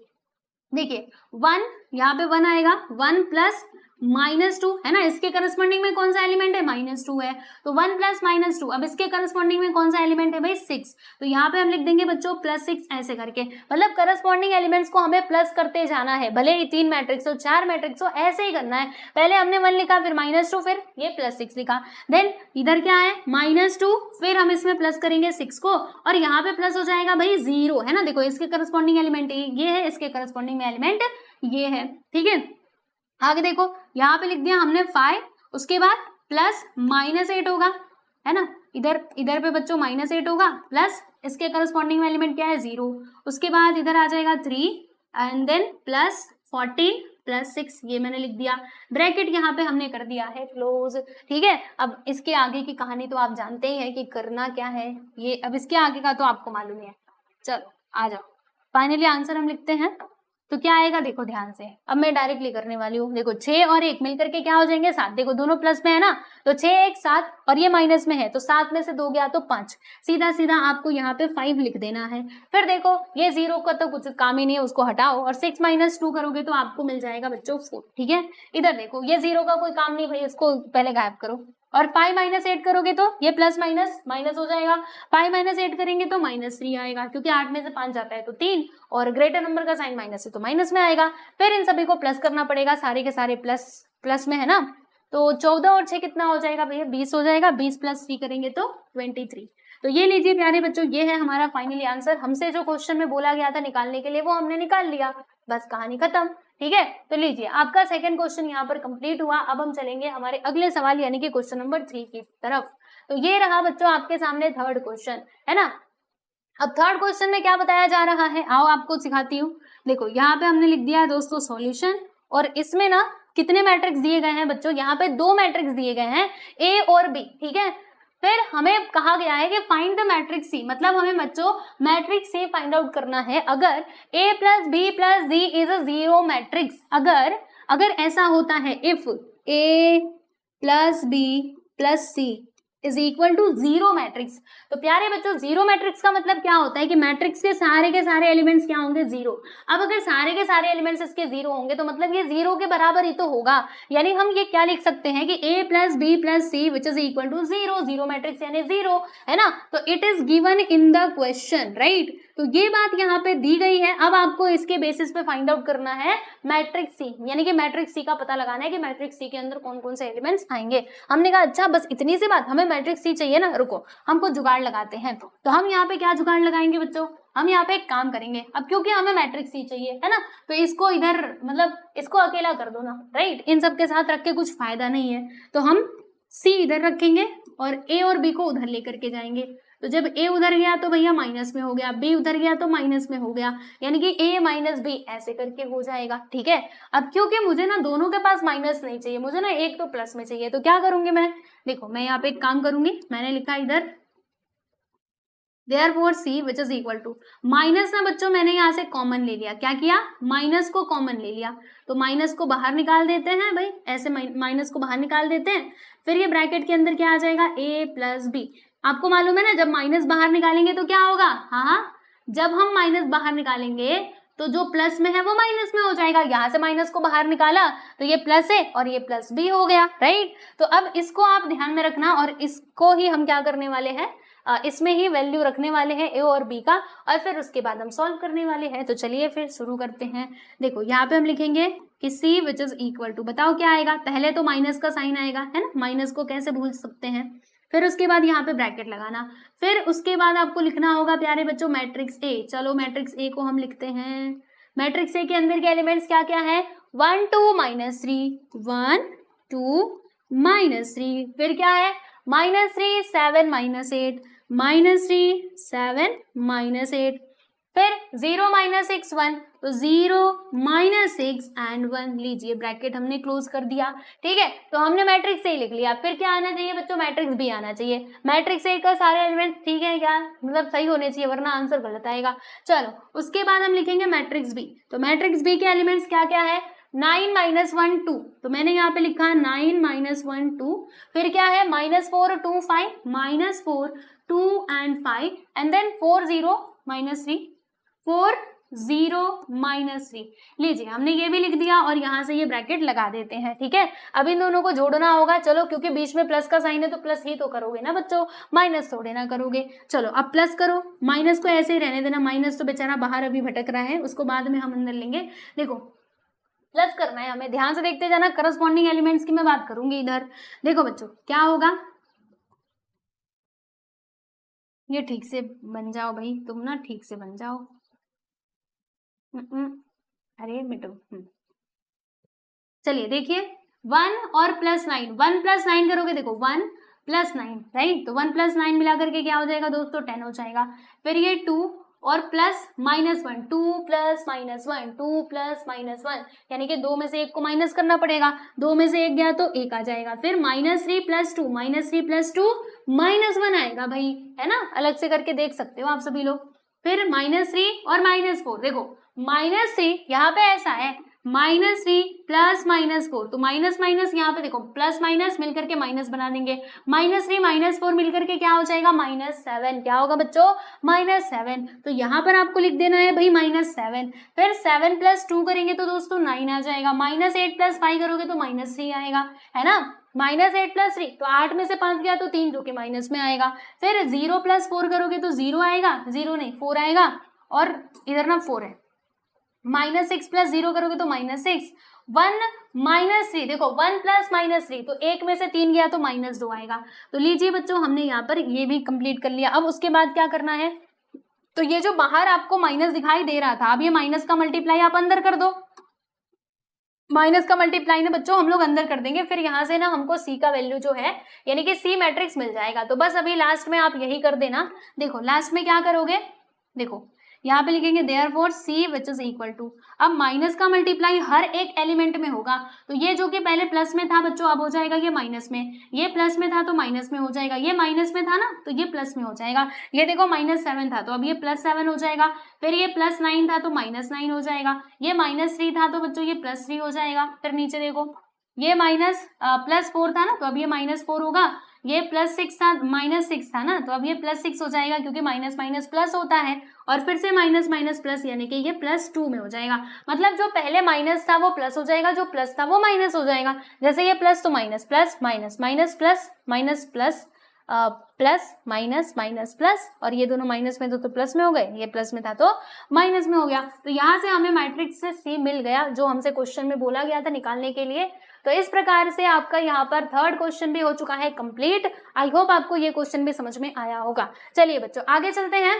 देखिए 1 यहाँ पे 1 आएगा, 1 प्लस -2 है ना, इसके करस्पॉन्डिंग में कौन सा एलिमेंट है, -2 है, तो 1 प्लस -2, अब इसके करस्पॉन्डिंग में कौन सा एलिमेंट है भाई 6, तो यहाँ पे हम लिख देंगे बच्चों +6, ऐसे करके, मतलब करस्पॉन्डिंग एलिमेंट्स को हमें प्लस करते जाना है, भले ही 3 मैट्रिक्स हो 4 मैट्रिक्स हो, ऐसे ही करना है। पहले हमने 1 लिखा, फिर -2, फिर ये +6 लिखा, देन इधर क्या है -2, फिर हम इसमें प्लस करेंगे 6 को, और यहाँ पे प्लस हो जाएगा भाई 0, है ना। देखो इसके करस्पॉन्डिंग एलिमेंट ये है, इसके करस्पॉन्डिंग में एलिमेंट ये है, ठीक है। आगे देखो यहाँ पे लिख दिया हमने 5, उसके बाद प्लस -8 होगा, है ना, इधर पे बच्चों -8 होगा, प्लस इसके करस्पॉन्डिंग में एलिमेंट क्या है 0, उसके बाद इधर आ जाएगा 3 एंड देन प्लस 14 प्लस 6, ये मैंने लिख दिया, ब्रैकेट यहाँ पे हमने कर दिया है क्लोज, ठीक है। अब इसके आगे की कहानी तो आप जानते ही हैं कि करना क्या है, ये अब इसके आगे का तो आपको मालूम है। चलो आ जाओ, फाइनली आंसर हम लिखते हैं, तो क्या आएगा देखो ध्यान से, अब मैं डायरेक्टली करने वाली हूँ। देखो 6 और 1 मिलकर के क्या हो जाएंगे 7, देखो दोनों प्लस में है ना, तो 6 1 7 और ये माइनस में है, तो 7 में से 2 गया तो 5, सीधा सीधा आपको यहाँ पे 5 लिख देना है। फिर देखो ये 0 का तो कुछ काम ही नहीं है, उसको हटाओ, और 6 - 2 करोगे तो आपको मिल जाएगा बच्चों 4, ठीक है। इधर देखो ये 0 का कोई काम नहीं भाई, इसको पहले गायब करो, और 5 - 8 करोगे तो ये प्लस माइनस माइनस हो जाएगा, 5 - 8 करेंगे तो -3 आएगा, क्योंकि 8 में से 5 जाता है तो 3, और ग्रेटर नंबर का साइन माइनस है तो माइनस में आएगा। फिर इन सभी को प्लस करना पड़ेगा, सारे के सारे प्लस में है ना, तो 14 और 6 कितना हो जाएगा भैया 20 हो जाएगा, 20 + 3 करेंगे तो 23। तो ये लीजिए प्यारे बच्चों, ये है हमारा फाइनली आंसर, हमसे जो क्वेश्चन में बोला गया था निकालने के लिए वो हमने निकाल लिया, बस कहानी खत्म, ठीक है। तो लीजिए आपका सेकंड क्वेश्चन यहाँ पर कंप्लीट हुआ। अब हम चलेंगे हमारे अगले सवाल यानी कि क्वेश्चन नंबर 3 की तरफ। तो ये रहा बच्चों आपके सामने थर्ड क्वेश्चन, है ना। अब थर्ड क्वेश्चन में क्या बताया जा रहा है, आओ आपको सिखाती हूँ। देखो यहाँ पे हमने लिख दिया है दोस्तों सॉल्यूशन, और इसमें ना कितने मैट्रिक्स दिए गए हैं बच्चों, यहाँ पे 2 मैट्रिक्स दिए गए हैं ए और बी, ठीक है। फिर हमें कहा गया है कि फाइंड द मैट्रिक्स सी, मतलब हमें बच्चों मैट्रिक्स सी फाइंड आउट करना है अगर a + b + d is a 0 matrix. अगर ऐसा होता है, if a + b + c is equal to zero matrix. तो प्यारे बच्चों जीरो मैट्रिक्स का मतलब क्या होता है कि मैट्रिक्स के सारे एलिमेंट्स क्या होंगे, जीरो। अब अगर सारे के सारे एलिमेंट्स इसके जीरो होंगे तो मतलब ये जीरो के बराबर ही तो होगा, यानी हम ये क्या लिख सकते हैं कि a plus B plus C which is equal to zero, zero matrix यानी जीरो, है ना। तो it is given in the question, right. तो ये बात यहाँ पे दी गई है। अब आपको इसके बेसिस पे फाइंड आउट करना है मैट्रिक्स सी, यानी कि मैट्रिक्स सी का पता लगाना है कि मैट्रिक्स सी के अंदर कौन कौन से एलिमेंट्स आएंगे। हमने कहा अच्छा बस इतनी सी बात, हमें मैट्रिक्स सी चाहिए ना, रुको हमको जुगाड़ लगाते हैं। तो हम यहाँ पे क्या जुगाड़ लगाएंगे बच्चों, हम यहाँ पे एक काम करेंगे। अब क्योंकि हमें मैट्रिक्स सी चाहिए है ना, तो इसको इधर मतलब इसको अकेला कर दो ना, राइट। इन सब के साथ रख के कुछ फायदा नहीं है, तो हम सी इधर रखेंगे और ए और बी को उधर लेकर के जाएंगे। तो जब a उधर गया तो भैया माइनस में हो गया, b उधर गया तो माइनस में हो गया, यानी कि a माइनस बी ऐसे करके हो जाएगा, ठीक है। अब क्योंकि मुझे ना दोनों के पास माइनस नहीं चाहिए, मुझे ना एक तो प्लस में चाहिए, तो क्या करूंगी मैं, देखो मैं यहाँ पे एक काम करूंगी, मैंने लिखा इधर therefore c which is equal to minus ना बच्चों मैंने यहाँ से कॉमन ले लिया, क्या किया, माइनस को कॉमन ले लिया, तो माइनस को बाहर निकाल देते हैं भाई, ऐसे माइनस को बाहर निकाल देते हैं। फिर ये ब्रैकेट के अंदर क्या आ जाएगा, a प्लस बी। आपको मालूम है ना जब माइनस बाहर निकालेंगे तो क्या होगा, हाँ, जब हम माइनस बाहर निकालेंगे तो जो प्लस में है वो माइनस में हो जाएगा। यहाँ से माइनस को बाहर निकाला तो ये प्लस है और ये प्लस बी हो गया, राइट। तो अब इसको आप ध्यान में रखना और इसको ही हम क्या करने वाले हैं, इसमें ही वैल्यू रखने वाले हैं ए और बी का, और फिर उसके बाद हम सॉल्व करने वाले हैं। तो चलिए फिर शुरू करते हैं। देखो यहाँ पे हम लिखेंगे कि c which is equal to, बताओ क्या आएगा, पहले तो माइनस का साइन आएगा, है ना, माइनस को कैसे भूल सकते हैं। फिर उसके बाद यहाँ पे ब्रैकेट लगाना, फिर उसके बाद आपको लिखना होगा प्यारे बच्चों मैट्रिक्स ए। चलो मैट्रिक्स ए को हम लिखते हैं। मैट्रिक्स ए के अंदर के एलिमेंट्स क्या क्या है, 1 2 -3, 1 2 -3, फिर क्या है -3 7 -8, -3 7 -8, फिर 0 -6 1, तो 0 -6 एंड 1, लीजिए ब्रैकेट हमने क्लोज कर दिया, ठीक है। तो हमने मैट्रिक्स ए लिख लिया, फिर क्या आना चाहिए बच्चों, मैट्रिक्स बी आना चाहिए। मैट्रिक्स ए का सारे एलिमेंट ठीक है क्या, मतलब सही होने चाहिए वरना आंसर गलत आएगा। चलो उसके बाद हम लिखेंगे मैट्रिक्स बी। तो मैट्रिक्स बी के एलिमेंट्स क्या क्या है, 9 -1 2, तो मैंने यहाँ पे लिखा 9 -1 2, फिर क्या है -4 2 5, -4 2 and 5, and then 4 0 -3, 4 0 -3, लीजिए हमने ये भी लिख दिया और यहाँ से ये ब्रैकेट लगा देते हैं, ठीक है। अब इन दोनों को जोड़ना होगा, चलो क्योंकि बीच में प्लस का साइन है तो प्लस ही तो करोगे ना बच्चों, माइनस थोड़े ना करोगे। चलो अब प्लस करो, माइनस को ऐसे ही रहने देना, माइनस तो बेचारा बाहर अभी भटक रहा है, उसको बाद में हम अंदर लेंगे। देखो प्लस करना है हमें, ध्यान से देखते जाना, करस्पॉन्डिंग एलिमेंट्स की मैं बात करूंगी इधर। देखो बच्चों क्या होगा, ये ठीक से बन जाओ भाई, तुम ना ठीक से बन जाओ। अरे मिटो। चलिए देखिए 1 और +9, 1 + 9 करोगे, देखो 1 + 9, राइट, तो 1 + 9 मिला करके क्या हो जाएगा दोस्तों, 10 हो जाएगा। फिर ये 2 और प्लस -1, 2 + -1, 2 + -1, यानी कि 2 में से 1 को माइनस करना पड़ेगा, 2 में से 1 गया तो 1 आ जाएगा। फिर -3 + 2, -3 + 2 -1 आएगा भाई, है ना, अलग से करके देख सकते हो आप सभी लोग। फिर -3 और -4, देखो -3 यहाँ पे ऐसा है, -3 + -4, तो माइनस माइनस यहाँ पे देखो प्लस माइनस मिलकर के माइनस बना देंगे, -3 -4 मिलकर के क्या हो जाएगा, -7, क्या होगा बच्चों, -7। तो यहाँ पर आपको लिख देना है भाई -7। फिर 7 + 2 करेंगे तो दोस्तों 9 आ जाएगा, -8 + 5 करोगे तो -3 आएगा, है ना, -8 + 3, तो 8 में से 5 गया तो 3 जो कि माइनस में आएगा। फिर 0 + 4 करोगे तो 0 आएगा, 0 नहीं 4 आएगा, और इधर ना 4 है, -6 + 0 करोगे तो -6, 1 -3, देखो 1 + -3, तो 1 में से 3 गया तो -2 आएगा। तो लीजिए बच्चों हमने यहाँ पर ये भी कंप्लीट कर लिया। अब उसके बाद क्या करना है, तो ये जो बाहर आपको माइनस दिखाई दे रहा था, अब ये माइनस का मल्टीप्लाई आप अंदर कर दो, माइनस का मल्टीप्लाई ना बच्चों हम लोग अंदर कर देंगे, फिर यहाँ से ना हमको सी का वैल्यू जो है यानी कि सी मैट्रिक्स मिल जाएगा। तो बस अभी लास्ट में आप यही कर देना। देखो लास्ट में क्या करोगे, देखो यहाँ पे लिखेंगे therefore C which is equal to, अब माइनस का मल्टीप्लाई हर एक एलिमेंट में होगा, तो ये जो कि पहले प्लस में था बच्चों अब हो जाएगा ये माइनस में, ये प्लस में था तो माइनस में हो जाएगा, ये माइनस में था ना तो ये प्लस में हो जाएगा, ये देखो -7 था तो अब ये +7 हो जाएगा, फिर ये +9 था तो -9 हो जाएगा, ये -3 था तो बच्चों ये +3 हो जाएगा। फिर नीचे देखो ये +4 था ना तो अब ये -4 होगा, ये +6 था, -6 था ना, तो अब ये +6 हो जाएगा क्योंकि माइनस माइनस प्लस होता है, और फिर से माइनस माइनस प्लस यानी कि ये +2 में हो जाएगा। मतलब जो पहले माइनस था वो प्लस हो जाएगा, जो प्लस था वो माइनस हो जाएगा। जैसे ये प्लस तो minus plus minus minus plus minus plus plus minus minus plus, और ये दोनों माइनस में तो प्लस में हो गए, ये प्लस में था तो माइनस में हो गया। तो यहाँ से हमें मैट्रिक्स से सी मिल गया जो हमसे क्वेश्चन में बोला गया था निकालने के लिए। तो इस प्रकार से आपका यहाँ पर थर्ड क्वेश्चन भी हो चुका है कंप्लीट। आई होप आपको ये क्वेश्चन भी समझ में आया होगा। चलिए बच्चों आगे चलते हैं।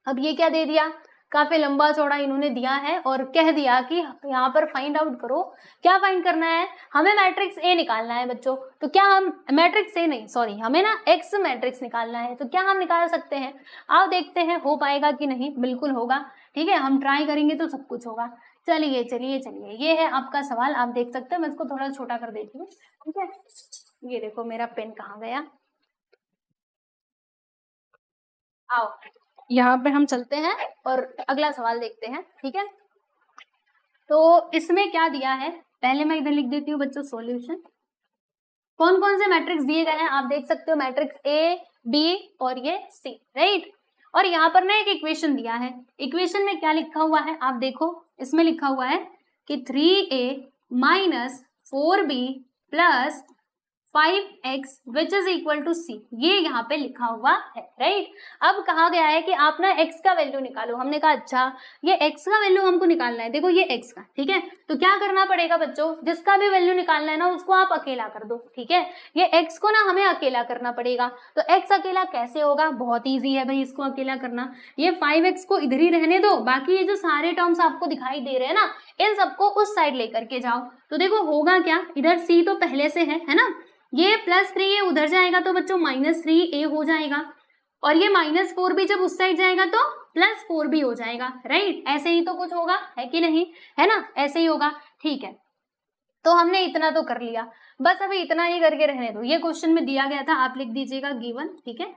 अब ये क्या दे दिया, काफी लंबा चौड़ा इन्होंने दिया है और कह दिया कि यहाँ पर फाइंड आउट करो। क्या फाइंड करना है, हमें मैट्रिक्स ए निकालना है बच्चों। तो क्या हम मैट्रिक्स ए नहीं, सॉरी, हमें ना एक्स मैट्रिक्स निकालना है। तो क्या हम निकाल सकते हैं, आओ देखते हैं हो पाएगा कि नहीं। बिल्कुल होगा, ठीक है, हम ट्राई करेंगे तो सब कुछ होगा। चलिए चलिए चलिए, ये है आपका सवाल, आप देख सकते हैं। मैं इसको थोड़ा छोटा कर देती हूँ, ठीक है। ये देखो मेरा पेन कहाँ गया, आओ यहाँ पे हम चलते हैं और अगला सवाल देखते हैं, ठीक है। तो इसमें क्या दिया है, पहले मैं इधर लिख देती हूँ बच्चों सॉल्यूशन। कौन कौन से मैट्रिक्स दिए गए हैं आप देख सकते हो, मैट्रिक्स ए बी और ये सी, राइट। और यहाँ पर ना एक इक्वेशन दिया है, इक्वेशन में क्या लिखा हुआ है आप देखो, इसमें लिखा हुआ है कि 3a minus 4b plus 5x which is equal to c, ये यहाँ पे लिखा हुआ है, राइट। अब कहा गया है कि आप ना x का वैल्यू निकालो। हमने कहा अच्छा ये x का वैल्यू हमको निकालना है, देखो ये x का, ठीक है। तो क्या करना पड़ेगा बच्चों, जिसका भी वैल्यू निकालना है ना उसको आप अकेला कर दो, ठीक है। ये x को ना हमें अकेला करना पड़ेगा। तो x अकेला कैसे होगा, बहुत ईजी है भाई इसको अकेला करना। ये 5x को इधर ही रहने दो, बाकी ये जो सारे टर्म्स आपको दिखाई दे रहे हैं ना इन सबको उस साइड लेकर के जाओ। तो देखो होगा क्या, इधर c तो पहले से है ना, ये +3 ये उधर जाएगा तो बच्चों -3a हो जाएगा, और ये -4 भी जब उस साइड जाएगा तो +4 भी हो जाएगा, राइट। ऐसे ही तो कुछ होगा, है कि नहीं, है ना, ऐसे ही होगा, ठीक है। तो हमने इतना तो कर लिया, बस अभी इतना ही करके रहने दो। ये क्वेश्चन में दिया गया था, आप लिख दीजिएगा गिवन, ठीक है।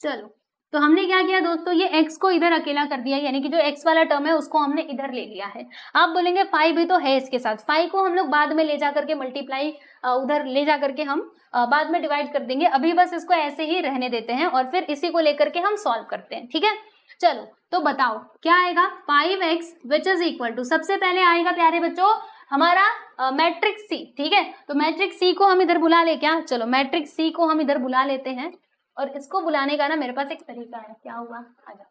चलो तो हमने क्या किया दोस्तों, ये x को इधर अकेला कर दिया, यानी कि जो x वाला टर्म है उसको हमने इधर ले लिया है। आप बोलेंगे 5 भी तो है इसके साथ, 5 को हम लोग बाद में ले जा करके मल्टीप्लाई उधर ले जा करके हम बाद में डिवाइड कर देंगे। अभी बस इसको ऐसे ही रहने देते हैं और फिर इसी को लेकर के हम सॉल्व करते हैं, ठीक है। चलो तो बताओ क्या आएगा, 5x which is equal to, सबसे पहले आएगा प्यारे बच्चों हमारा मैट्रिक्स सी, ठीक है। तो मैट्रिक्स सी को हम इधर बुला ले क्या, चलो मैट्रिक्स सी को हम इधर बुला लेते हैं। और इसको बुलाने का ना मेरे पास एक तरीका है, क्या हुआ, आ जाओ,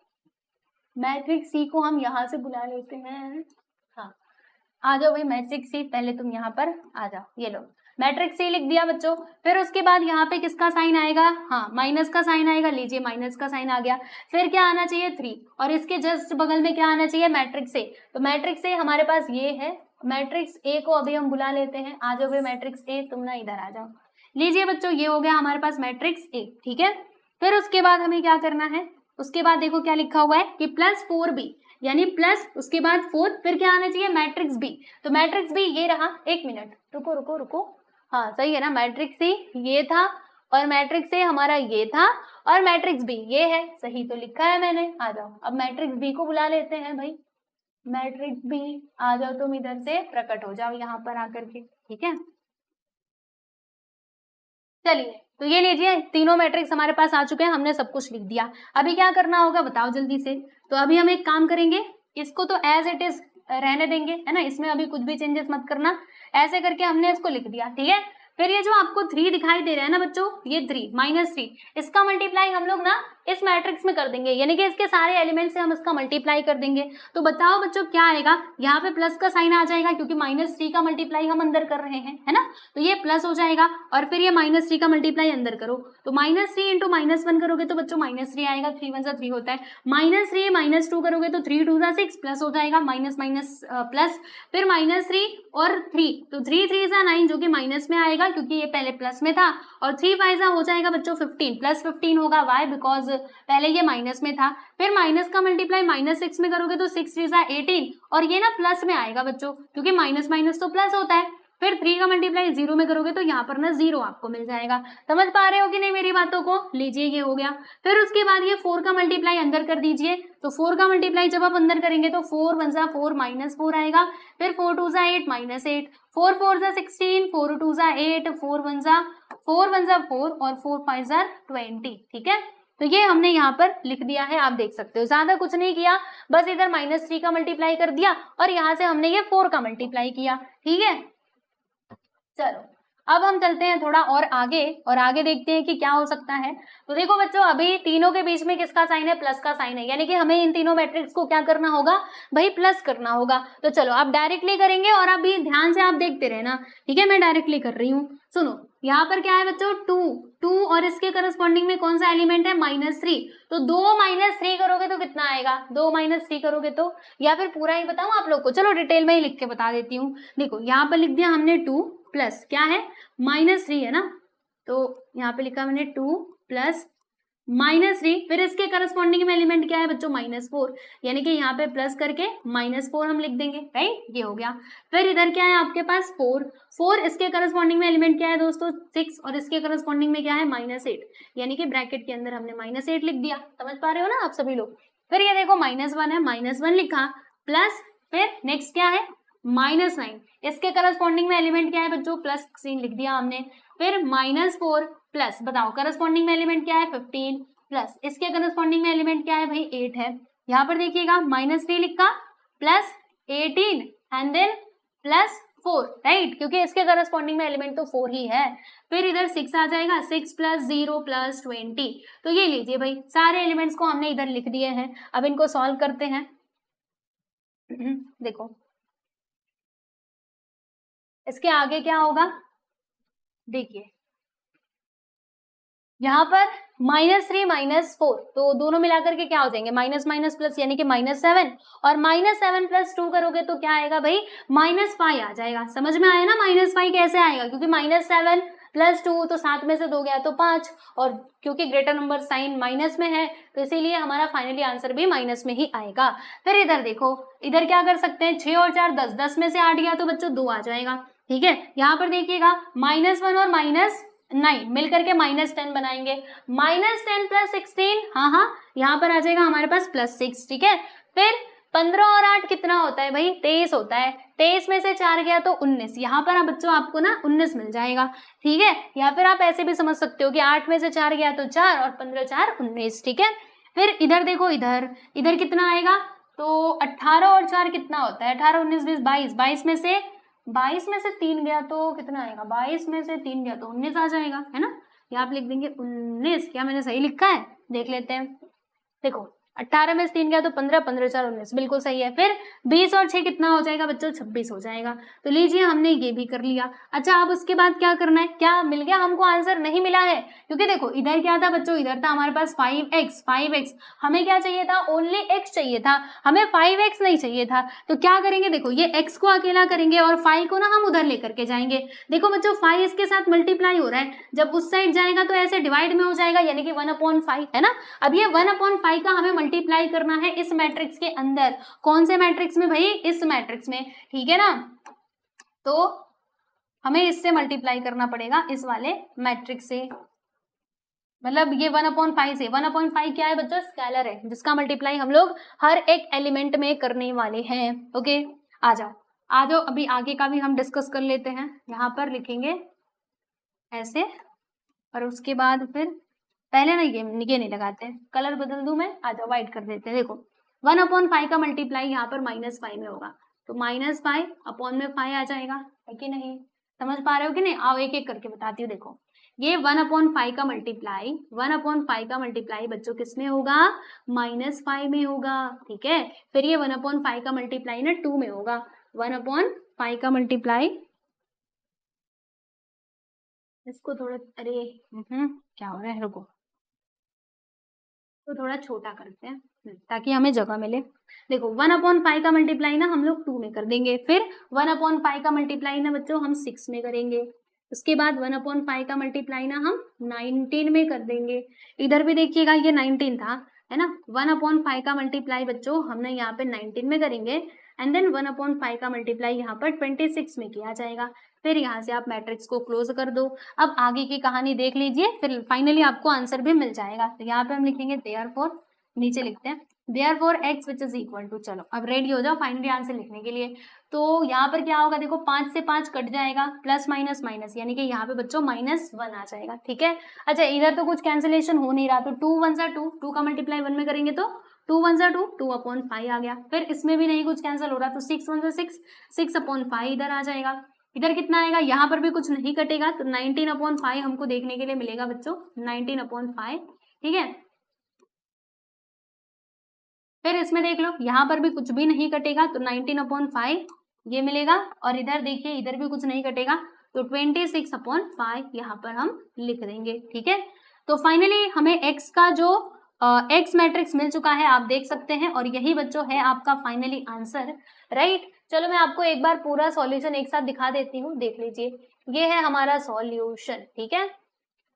मैट्रिक्स सी को हम यहाँ से बुला लेते हैं। हाँ आ जाओ भाई मैट्रिक्स सी, पहले तुम यहाँ पर आ जाओ, ये लो मैट्रिक्स सी लिख दिया बच्चों। फिर उसके बाद यहाँ पे किसका साइन आएगा, हाँ माइनस का साइन आएगा, लीजिए माइनस का साइन आ गया। फिर क्या आना चाहिए 3, और इसके जस्ट बगल में क्या आना चाहिए मैट्रिक्स ए। तो मैट्रिक्स ए हमारे पास ये है, मैट्रिक्स ए को अभी हम बुला लेते हैं। आ जाओ भाई मैट्रिक्स ए, तुम ना इधर आ जाओ। लीजिए बच्चों ये हो गया हमारे पास मैट्रिक्स ए, ठीक है। फिर उसके बाद हमें क्या करना है, उसके बाद देखो क्या लिखा हुआ है कि +4b, यानी प्लस उसके बाद 4, फिर क्या आना चाहिए मैट्रिक्स बी। तो मैट्रिक्स बी ये रहा, एक मिनट रुको रुको रुको, हाँ सही है ना, मैट्रिक्स सी ये था और मैट्रिक्स ए हमारा ये था और मैट्रिक्स बी ये है, सही तो लिखा है मैंने। आ जाओ अब मैट्रिक्स बी को बुला लेते हैं भाई, मैट्रिक्स बी आ जाओ, तुम इधर से प्रकट हो जाओ यहाँ पर आकर के, ठीक है। चलिए तो ये लीजिए तीनों मैट्रिक्स हमारे पास आ चुके हैं, हमने सब कुछ लिख दिया। अभी क्या करना होगा बताओ जल्दी से। तो अभी हम एक काम करेंगे, इसको तो एज इट इज रहने देंगे, है ना, इसमें अभी कुछ भी चेंजेस मत करना। ऐसे करके हमने इसको लिख दिया, ठीक है। फिर ये जो आपको 3 दिखाई दे रहा है ना बच्चों, ये 3 -3, इसका मल्टीप्लाई हम लोग ना इस मैट्रिक्स में कर देंगे, यानी कि इसके सारे एलिमेंट से हम इसका मल्टीप्लाई कर देंगे। तो बताओ बच्चों क्या आएगा, यहाँ पे प्लस का साइन आ जाएगा क्योंकि -3 का मल्टीप्लाई हम अंदर कर रहे हैं, है ना। तो ये प्लस हो जाएगा और फिर ये -3 का मल्टीप्लाई अंदर करो, तो -3 इंटू -1 करोगे तो बच्चों -3 आएगा, 3 1 3 होता है। -3 -2 करोगे तो 3 2 6 प्लस हो जाएगा, माइनस माइनस प्लस, फिर -3 और 3, तो 3 3 9 जो कि माइनस में आएगा क्योंकि ये पहले प्लस में था, और 3 5 हो जाएगा बच्चों 15, +15 होगा, वाई बिकॉज पहले ये माइनस में था। फिर माइनस का मल्टीप्लाई -6 में करोगे तो 6 3 18, और ये ना प्लस में आएगा बच्चों क्योंकि माइनस माइनस तो प्लस होता है। फिर 3 का मल्टीप्लाई 0 में करोगे तो यहाँ पर ना 0 आपको मिल जाएगा। समझ पा रहे हो कि नहीं मेरी बातों को? लीजिए ये हो गया। फिर उसके बाद ये 4 का मल्टीप्लाई अंदर कर दीजिए, तो 4 का मल्टीप्लाई जब आप अंदर करेंगे तो 4 1 जा 4 माइनस 4 आएगा, फिर 4 2 जा 8 माइनस 8, 4 4 जा 16, 4 2 जा 8, 4 1 जा 4 और 4 5 जा 20। ठीक है, तो ये हमने यहाँ पर लिख दिया है, आप देख सकते हो। ज्यादा कुछ नहीं किया, बस इधर -3 का मल्टीप्लाई कर दिया और यहाँ से हमने ये 4 का मल्टीप्लाई किया। ठीक है, चलो अब हम चलते हैं थोड़ा और आगे, और आगे देखते हैं कि क्या हो सकता है। तो देखो बच्चों, अभी तीनों के बीच में किसका साइन है? प्लस का साइन है, यानी कि हमें इन तीनों मैट्रिक्स को क्या करना होगा भाई? प्लस करना होगा। तो चलो आप डायरेक्टली करेंगे और अभी ध्यान से आप देखते रहना। ठीक है, मैं डायरेक्टली कर रही हूँ। सुनो, यहाँ पर क्या है बच्चों? 2 और इसके करस्पॉन्डिंग में कौन सा एलिमेंट है? -3। तो 2 -3 करोगे तो कितना आएगा? 2 -3 करोगे तो, या फिर पूरा ही बताऊं आप लोग को? चलो डिटेल में ही लिख के बता देती हूँ। देखो यहाँ पर लिख दिया हमने 2 प्लस क्या है? -3 है ना, तो यहाँ पे लिखा मैंने 2 प्लस -3, फिर इसके करस्पॉन्डिंग में एलिमेंट क्या है बच्चों? -4, यानी कि यहाँ पे प्लस करके -4 हम लिख देंगे। राइट, ये हो गया। फिर इधर क्या है आपके पास? 4, इसके करस्पॉन्डिंग में एलिमेंट क्या है दोस्तों? 6, और इसके करस्पॉन्डिंग में क्या है? -8, यानी कि ब्रैकेट के अंदर हमने -8 लिख दिया। समझ पा रहे हो ना आप सभी लोग? फिर ये देखो -1 है, -1 लिखा, प्लस फिर नेक्स्ट क्या है? -9, इसके करस्पॉन्डिंग में एलिमेंट क्या है बच्चों? +16 लिख दिया हमने। फिर -4 प्लस, बताओ करस्पॉन्डिंग में एलिमेंट क्या है? 15, प्लस इसके करस्पॉन्डिंग में एलिमेंट क्या है भाई? 8 है। यहाँ पर देखिएगा -3 लिखा, प्लस 18 एंड देन +4, राइट, क्योंकि इसके करस्पॉन्डिंग में एलिमेंट तो 4 ही है। फिर इधर 6 आ जाएगा, 6 + 0 + 20। तो ये लीजिए भाई, सारे एलिमेंट्स को हमने इधर लिख दिए हैं। अब इनको सॉल्व करते हैं। देखो इसके आगे क्या होगा? देखिए यहाँ पर -3 -4, तो दोनों मिलाकर के क्या हो जाएंगे? माइनस माइनस प्लस, यानी कि -7, और -7 + 2 करोगे तो क्या आएगा भाई? -5 आ जाएगा। समझ में आया ना? -5 कैसे आएगा? क्योंकि -7 + 2 तो 7 में से 2 गया तो 5, और क्योंकि ग्रेटर नंबर साइन माइनस में है तो इसीलिए हमारा फाइनली आंसर भी माइनस में ही आएगा। फिर इधर देखो, इधर क्या कर सकते हैं? 6 और 4 10, 10 में से 8 गया तो बच्चों 2 आ जाएगा। ठीक है, यहाँ पर देखिएगा -1 और -9 मिलकर के -10 बनाएंगे। -10 + 16, हाँ, यहाँ पर आ जाएगा हमारे पास +6। ठीक है, फिर 15 और 8 कितना होता है भाई? 23 होता है। 23 में से 4 गया तो 19, यहाँ पर बच्चों आपको ना 19 मिल जाएगा। ठीक है, या फिर आप ऐसे भी समझ सकते हो कि 8 में से 4 गया तो 4, और 15 4 19। ठीक है, फिर इधर देखो, इधर कितना आएगा? तो 18 और 4 कितना होता है? 18 19 20 22, 22 में से 3 गया तो कितना आएगा? 22 में से 3 गया तो 19 आ जाएगा, है ना? यहाँ आप लिख देंगे 19। क्या मैंने सही लिखा है? देख लेते हैं। देखो 18 में से 3 गया तो 15, 15 4 19, बिल्कुल सही है। फिर 20 और 6 कितना हो जाएगा बच्चों? 26 हो जाएगा। तो लीजिए हमने ये भी कर लिया। अच्छा, अब उसके बाद क्या करना है? क्या मिल गया हमको? आंसर नहीं मिला है, क्योंकि देखो इधर क्या था बच्चों? इधर था हमारे पास 5x। हमें क्या चाहिए था? ओनली x चाहिए था, हमें 5x नहीं चाहिए था। तो क्या करेंगे? देखो ये x को अकेला करेंगे और 5 को ना हम उधर लेकर के जाएंगे। देखो बच्चों 5 इसके साथ मल्टीप्लाई हो रहा है, जब उस साइड जाएगा तो ऐसे डिवाइड में हो जाएगा, यानी कि 1/5, है ना? अब ये 1/5 का हमें मल्टीप्लाई करना है इस मैट्रिक्स के अंदर। कौन से मैट्रिक्स में भाई? इस मैट्रिक्स में। ठीक है ना, तो हमें इससे मल्टीप्लाई करना पड़ेगा, इस वाले मैट्रिक्स से। मतलब ये 1/5 से, 1/5 क्या है बच्चों? स्केलर है, जिसका मल्टीप्लाई हम लोग हर एक एलिमेंट में करने वाले हैं। ओके, आ जाओ अभी आगे का भी हम डिस्कस कर लेते हैं। यहाँ पर लिखेंगे ऐसे, और उसके बाद फिर पहले ना ये नहीं लगाते हैं, कलर बदल दूं मैं? आ जाओ व्हाइट कर देते हैं। देखो 1/5 का मल्टीप्लाई यहाँ पर -5 में होगा, तो -5 अपॉन में 5 आ जाएगा, है कि नहीं? समझ पा रहे हो कि नहीं? आओ एक एक करके बताती हूँ। देखो ये 1/5 का मल्टीप्लाई, 1/5 का मल्टीप्लाई बच्चों किस में होगा? -5 में होगा। ठीक है, फिर ये 1/5 का मल्टीप्लाई ना 2 में होगा। 1/5 का मल्टीप्लाई, इसको थोड़ा, अरे क्या हो रहा है, रुको, तो थोड़ा छोटा करते हैं ताकि हमें जगह मिले। देखो 1/5 का मल्टीप्लाई ना हम लोग 2 में कर देंगे, फिर 1/5 का मल्टीप्लाई ना बच्चों हम 6 में करेंगे, उसके बाद 1/5 का मल्टीप्लाई ना हम 19 में कर देंगे। इधर भी देखिएगा ये 19 था, है ना? 1/5 का मल्टीप्लाई बच्चों हमने यहाँ पे 19 में करेंगे, एंड देन 1/5 का मल्टीप्लाई यहाँ पर 26 में किया जाएगा। फिर यहाँ से आप मैट्रिक्स को क्लोज कर दो। अब आगे की कहानी देख लीजिए, फिर फाइनली आपको आंसर भी मिल जाएगा। तो यहाँ पे हम लिखेंगे देयरफॉर, नीचे लिखते हैं therefore x which is equal to, चलो अब रेडी हो जाओ फाइनली आंसर लिखने के लिए। तो यहाँ पर क्या होगा, देखो 5 से 5 कट जाएगा, प्लस माइनस माइनस, यानी कि यहाँ पे बच्चों -1 आ जाएगा। ठीक है, अच्छा इधर तो कुछ कैंसिलेशन हो नहीं रहा, तो 2 1 सा 2, 2 का मल्टीप्लाई 1 में करेंगे तो 2 1 सा 2, 2/5 आ गया। फिर इसमें भी नहीं कुछ कैंसिल हो रहा, तो 6 1 सा 6, 6/5 इधर आ जाएगा। इधर कितना आएगा, यहाँ पर भी कुछ नहीं कटेगा, तो 19/5 हमको देखने के लिए मिलेगा बच्चों, 19/5। ठीक है, फिर इसमें देख लो, यहाँ पर भी कुछ भी नहीं कटेगा, तो 19/5 ये मिलेगा, और इधर देखिए इधर भी कुछ नहीं कटेगा, तो 26/5 यहाँ पर हम लिख देंगे। ठीक है, तो फाइनली हमें x का जो x मैट्रिक्स मिल चुका है, आप देख सकते हैं, और यही बच्चों है आपका फाइनली आंसर, राइट। चलो मैं आपको एक बार पूरा सॉल्यूशन एक साथ दिखा देती हूँ, देख लीजिए, ये है हमारा सॉल्यूशन। ठीक है,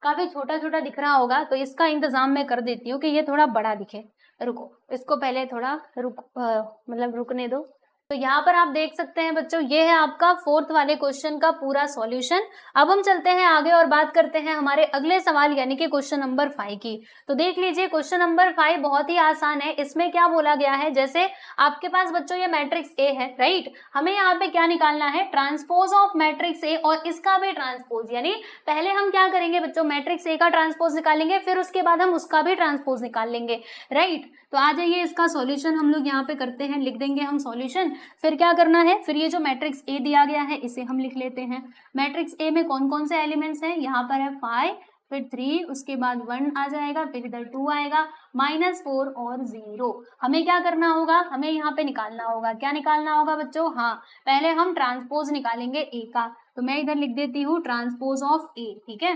काफी छोटा छोटा दिख रहा होगा, तो इसका इंतजाम मैं कर देती हूँ कि ये थोड़ा बड़ा दिखे। रुको, इसको पहले थोड़ा मतलब रुकने दो। तो यहाँ पर आप देख सकते हैं बच्चों, ये है आपका 4th वाले क्वेश्चन का पूरा सॉल्यूशन। अब हम चलते हैं आगे और बात करते हैं हमारे अगले सवाल यानी कि क्वेश्चन नंबर 5 की। तो देख लीजिए क्वेश्चन नंबर 5 बहुत ही आसान है। इसमें क्या बोला गया है, जैसे आपके पास बच्चों ये मैट्रिक्स ए है, राइट, हमें यहाँ पे क्या निकालना है, ट्रांसपोज ऑफ मैट्रिक्स ए और इसका भी ट्रांसपोज, यानी पहले हम क्या करेंगे बच्चों, मैट्रिक्स ए का ट्रांसपोज निकालेंगे, फिर उसके बाद हम उसका भी ट्रांसपोज निकाल लेंगे, राइट। तो आ जाइए, इसका सॉल्यूशन हम लोग यहाँ पे करते हैं, लिख देंगे हम सॉल्यूशन। फिर क्या करना है, फिर ये जो मैट्रिक्स ए दिया गया है इसे हम लिख लेते हैं। मैट्रिक्स ए में कौन कौन से एलिमेंट्स हैं, यहाँ पर है 5, फिर 3, उसके बाद 1 आ जाएगा, फिर इधर 2 आएगा, -4 और 0। हमें क्या करना होगा, हमें यहाँ पे निकालना होगा, क्या निकालना होगा बच्चों, हाँ पहले हम ट्रांसपोज निकालेंगे ए का। तो मैं इधर लिख देती हूँ ट्रांसपोज ऑफ ए। ठीक है,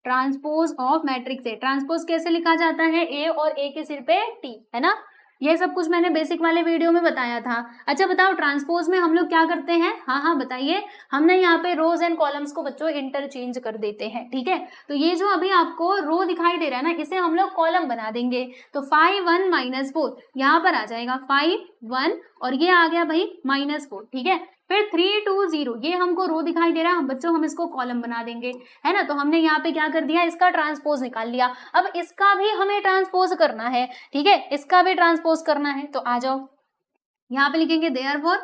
transpose of matrix A, transpose कैसे लिखा जाता है, ए और ए के सिर पे टी, है ना। ये सब कुछ मैंने बेसिक वाले वीडियो में बताया था। अच्छा बताओ, ट्रांसपोज में हम लोग क्या करते हैं, हाँ हाँ बताइए। हमने यहाँ पे रोज एंड कॉलम्स को बच्चों इंटरचेंज कर देते हैं। ठीक है, तो ये जो अभी आपको रो दिखाई दे रहा है ना, इसे हम लोग कॉलम बना देंगे। तो 5 1 -4 यहाँ पर आ जाएगा, 5 1 और ये आ गया भाई -4। ठीक है, फिर 3 2 0, ये हमको रो दिखाई दे रहा है, हम बच्चों हम इसको कॉलम बना देंगे, है ना। तो हमने यहाँ पे क्या कर दिया, इसका ट्रांसपोज निकाल लिया। अब इसका भी हमें ट्रांसपोज करना है। ठीक है, इसका भी ट्रांसपोज करना है, तो आ जाओ यहाँ पे लिखेंगे therefore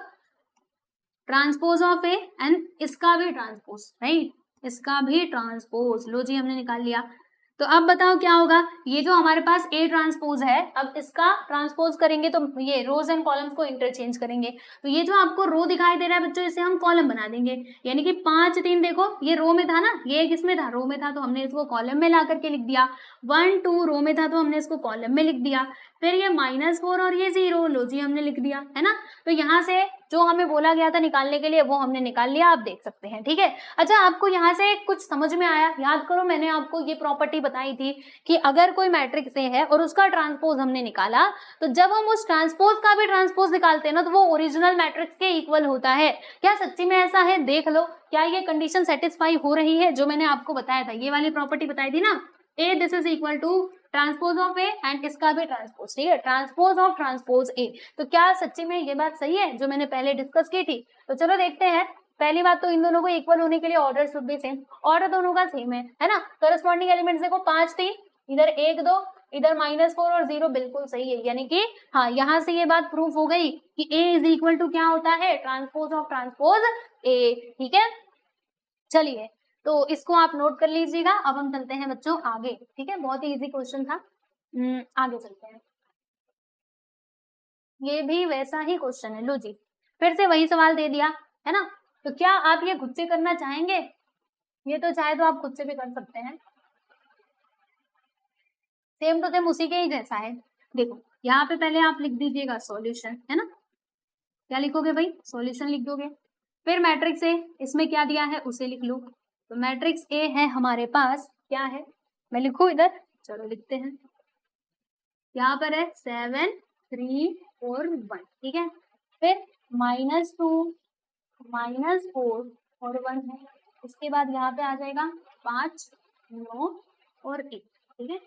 transpose of A and इसका भी ट्रांसपोज, राइट, इसका भी ट्रांसपोज, लो जी हमने निकाल लिया। तो अब बताओ क्या होगा, ये जो हमारे पास ए ट्रांसपोज है, अब इसका ट्रांसपोज करेंगे तो ये रोज एंड कॉलम्स को इंटरचेंज करेंगे। तो ये जो आपको रो दिखाई दे रहा है बच्चों, इसे हम कॉलम बना देंगे, यानी कि 5 3, देखो ये रो में था ना, ये किसमें था, रो में था, तो हमने इसको कॉलम में ला करके लिख दिया। 1 2 रो में था, तो हमने इसको कॉलम में लिख दिया। फिर ये -4 और ये 0, लो जी हमने लिख दिया, है ना। तो यहाँ से जो हमें बोला गया था निकालने के लिए वो हमने निकाल लिया, आप देख सकते हैं। ठीक है, अच्छा आपको यहाँ से कुछ समझ में आया, याद करो मैंने आपको ये प्रॉपर्टी बताई थी कि अगर कोई मैट्रिक्स ए है और उसका ट्रांसपोज हमने निकाला, तो जब हम उस ट्रांसपोज का भी ट्रांसपोज निकालते हैं ना, तो वो ओरिजिनल मैट्रिक्स के इक्वल होता है। क्या सच्ची में ऐसा है, देख लो, क्या ये कंडीशन सेटिस्फाई हो रही है जो मैंने आपको बताया था, ये वाली प्रॉपर्टी बताई थी ना, A this is equal to transpose of A and इसका भी ट्रांसपोज, ठीक है, ट्रांसपोज ऑफ ट्रांसपोज ए। तो क्या सच्ची में ये बात सही है जो मैंने पहले डिस्कस की थी। तो चलो देखते हैं। पहली बात तो इन दोनों को इक्वल होने के लिए order should be same, order दोनों का सेम है ना। करस्पॉन्डिंग एलिमेंट्स देखो 5 3, इधर 1 2, इधर -4 और 0, बिल्कुल सही है, यानी कि हाँ यहाँ से ये बात प्रूफ हो गई कि ए इज इक्वल टू क्या होता है, ट्रांसपोज ऑफ ट्रांसपोज ए। ठीक है, चलिए तो इसको आप नोट कर लीजिएगा। अब हम चलते हैं बच्चों आगे। ठीक है, बहुत ही इजी क्वेश्चन था, आगे चलते हैं। ये भी वैसा ही क्वेश्चन है, लो जी फिर से वही सवाल दे दिया, है ना। तो क्या आप ये खुद से करना चाहेंगे, ये तो चाहे तो आप खुद से भी कर सकते हैं, सेम टू सेम उसी के ही जैसा है। देखो यहाँ पे पहले आप लिख दीजिएगा सॉल्यूशन, है ना, क्या लिखोगे भाई, सॉल्यूशन लिख दोगे। फिर मैट्रिक्स ए, इसमें क्या दिया है उसे लिख लो। तो मैट्रिक्स ए है हमारे पास, क्या है, मैं लिखूं इधर, चलो लिखते हैं। यहाँ पर है 7 3 और 1, ठीक है। फिर -2 -4 और 1 है। उसके बाद यहाँ पे आ जाएगा 5 9 और 1, ठीक है।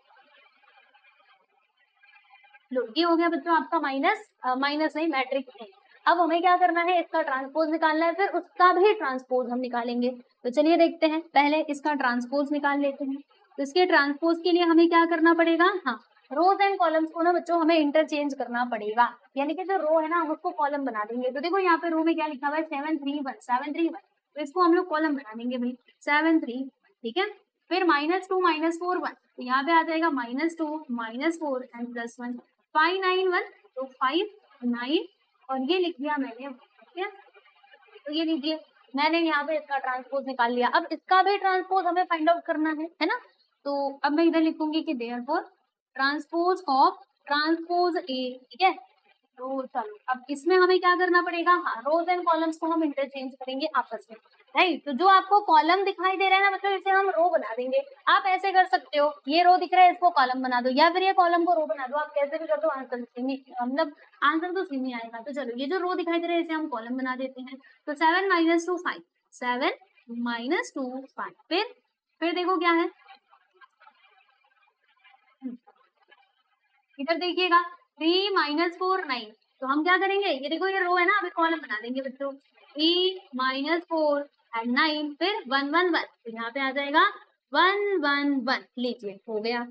लो ये हो गया बच्चों आपका माइनस नहीं मैट्रिक्स ए। अब हमें क्या करना है, इसका ट्रांसपोज निकालना है, फिर उसका भी ट्रांसपोज हम निकालेंगे। तो चलिए देखते हैं, पहले इसका ट्रांसपोज निकाल लेते हैं। तो इसके ट्रांसपोज के लिए हमें क्या करना पड़ेगा, हाँ रोज एंड कॉलम्स को ना बच्चों हमें इंटरचेंज करना पड़ेगा, यानी कि जो रो है ना हम उसको कॉलम बना देंगे। तो देखो यहाँ पे रो में क्या लिखा हुआ है 731 731, तो इसको हम लोग कॉलम बना देंगे भाई 731, ठीक है। फिर -2 -4 1, तो यहाँ पे आ जाएगा -2 -4 एंड +1 591, तो 5 9 और ये लिख दिया मैंने, ठीक है। तो ये लीजिए मैंने यहाँ पे इसका ट्रांसपोज निकाल लिया। अब इसका भी ट्रांसपोज हमें फाइंड आउट करना है ना। तो अब मैं इधर लिखूंगी कि therefore transpose of transpose A, ठीक है। तो चलो अब इसमें हमें क्या करना पड़ेगा, हाँ रोज एंड कॉलम्स को हम इंटरचेंज करेंगे आपस में, राइट। तो जो आपको कॉलम दिखाई दे रहा है ना मतलब इसे हम रो बना देंगे। आप ऐसे कर सकते हो, ये रो दिख रहा है इसको कॉलम बना दो, या फिर ये कॉलम को रो बना दो, आप कैसे भी कर दो, आंसर सेम ही, मतलब आंसर तो सेम ही आएगा। तो चलो ये जो रो दिखाई दे रहा है इसे हम कॉलम बना देते हैं। तो 7 - 2 5, 7 - 2 5, फिर देखो क्या है, इधर देखिएगा 3 - 4 9, तो हम क्या करेंगे, ये देखो ये रो है ना, अभी कॉलम बना देंगे बच्चों, 3 - 4 एंड 9, फिर 1 1 1, तो यहाँ पे आ जाएगा 1 1 1, लीजिए हो गया।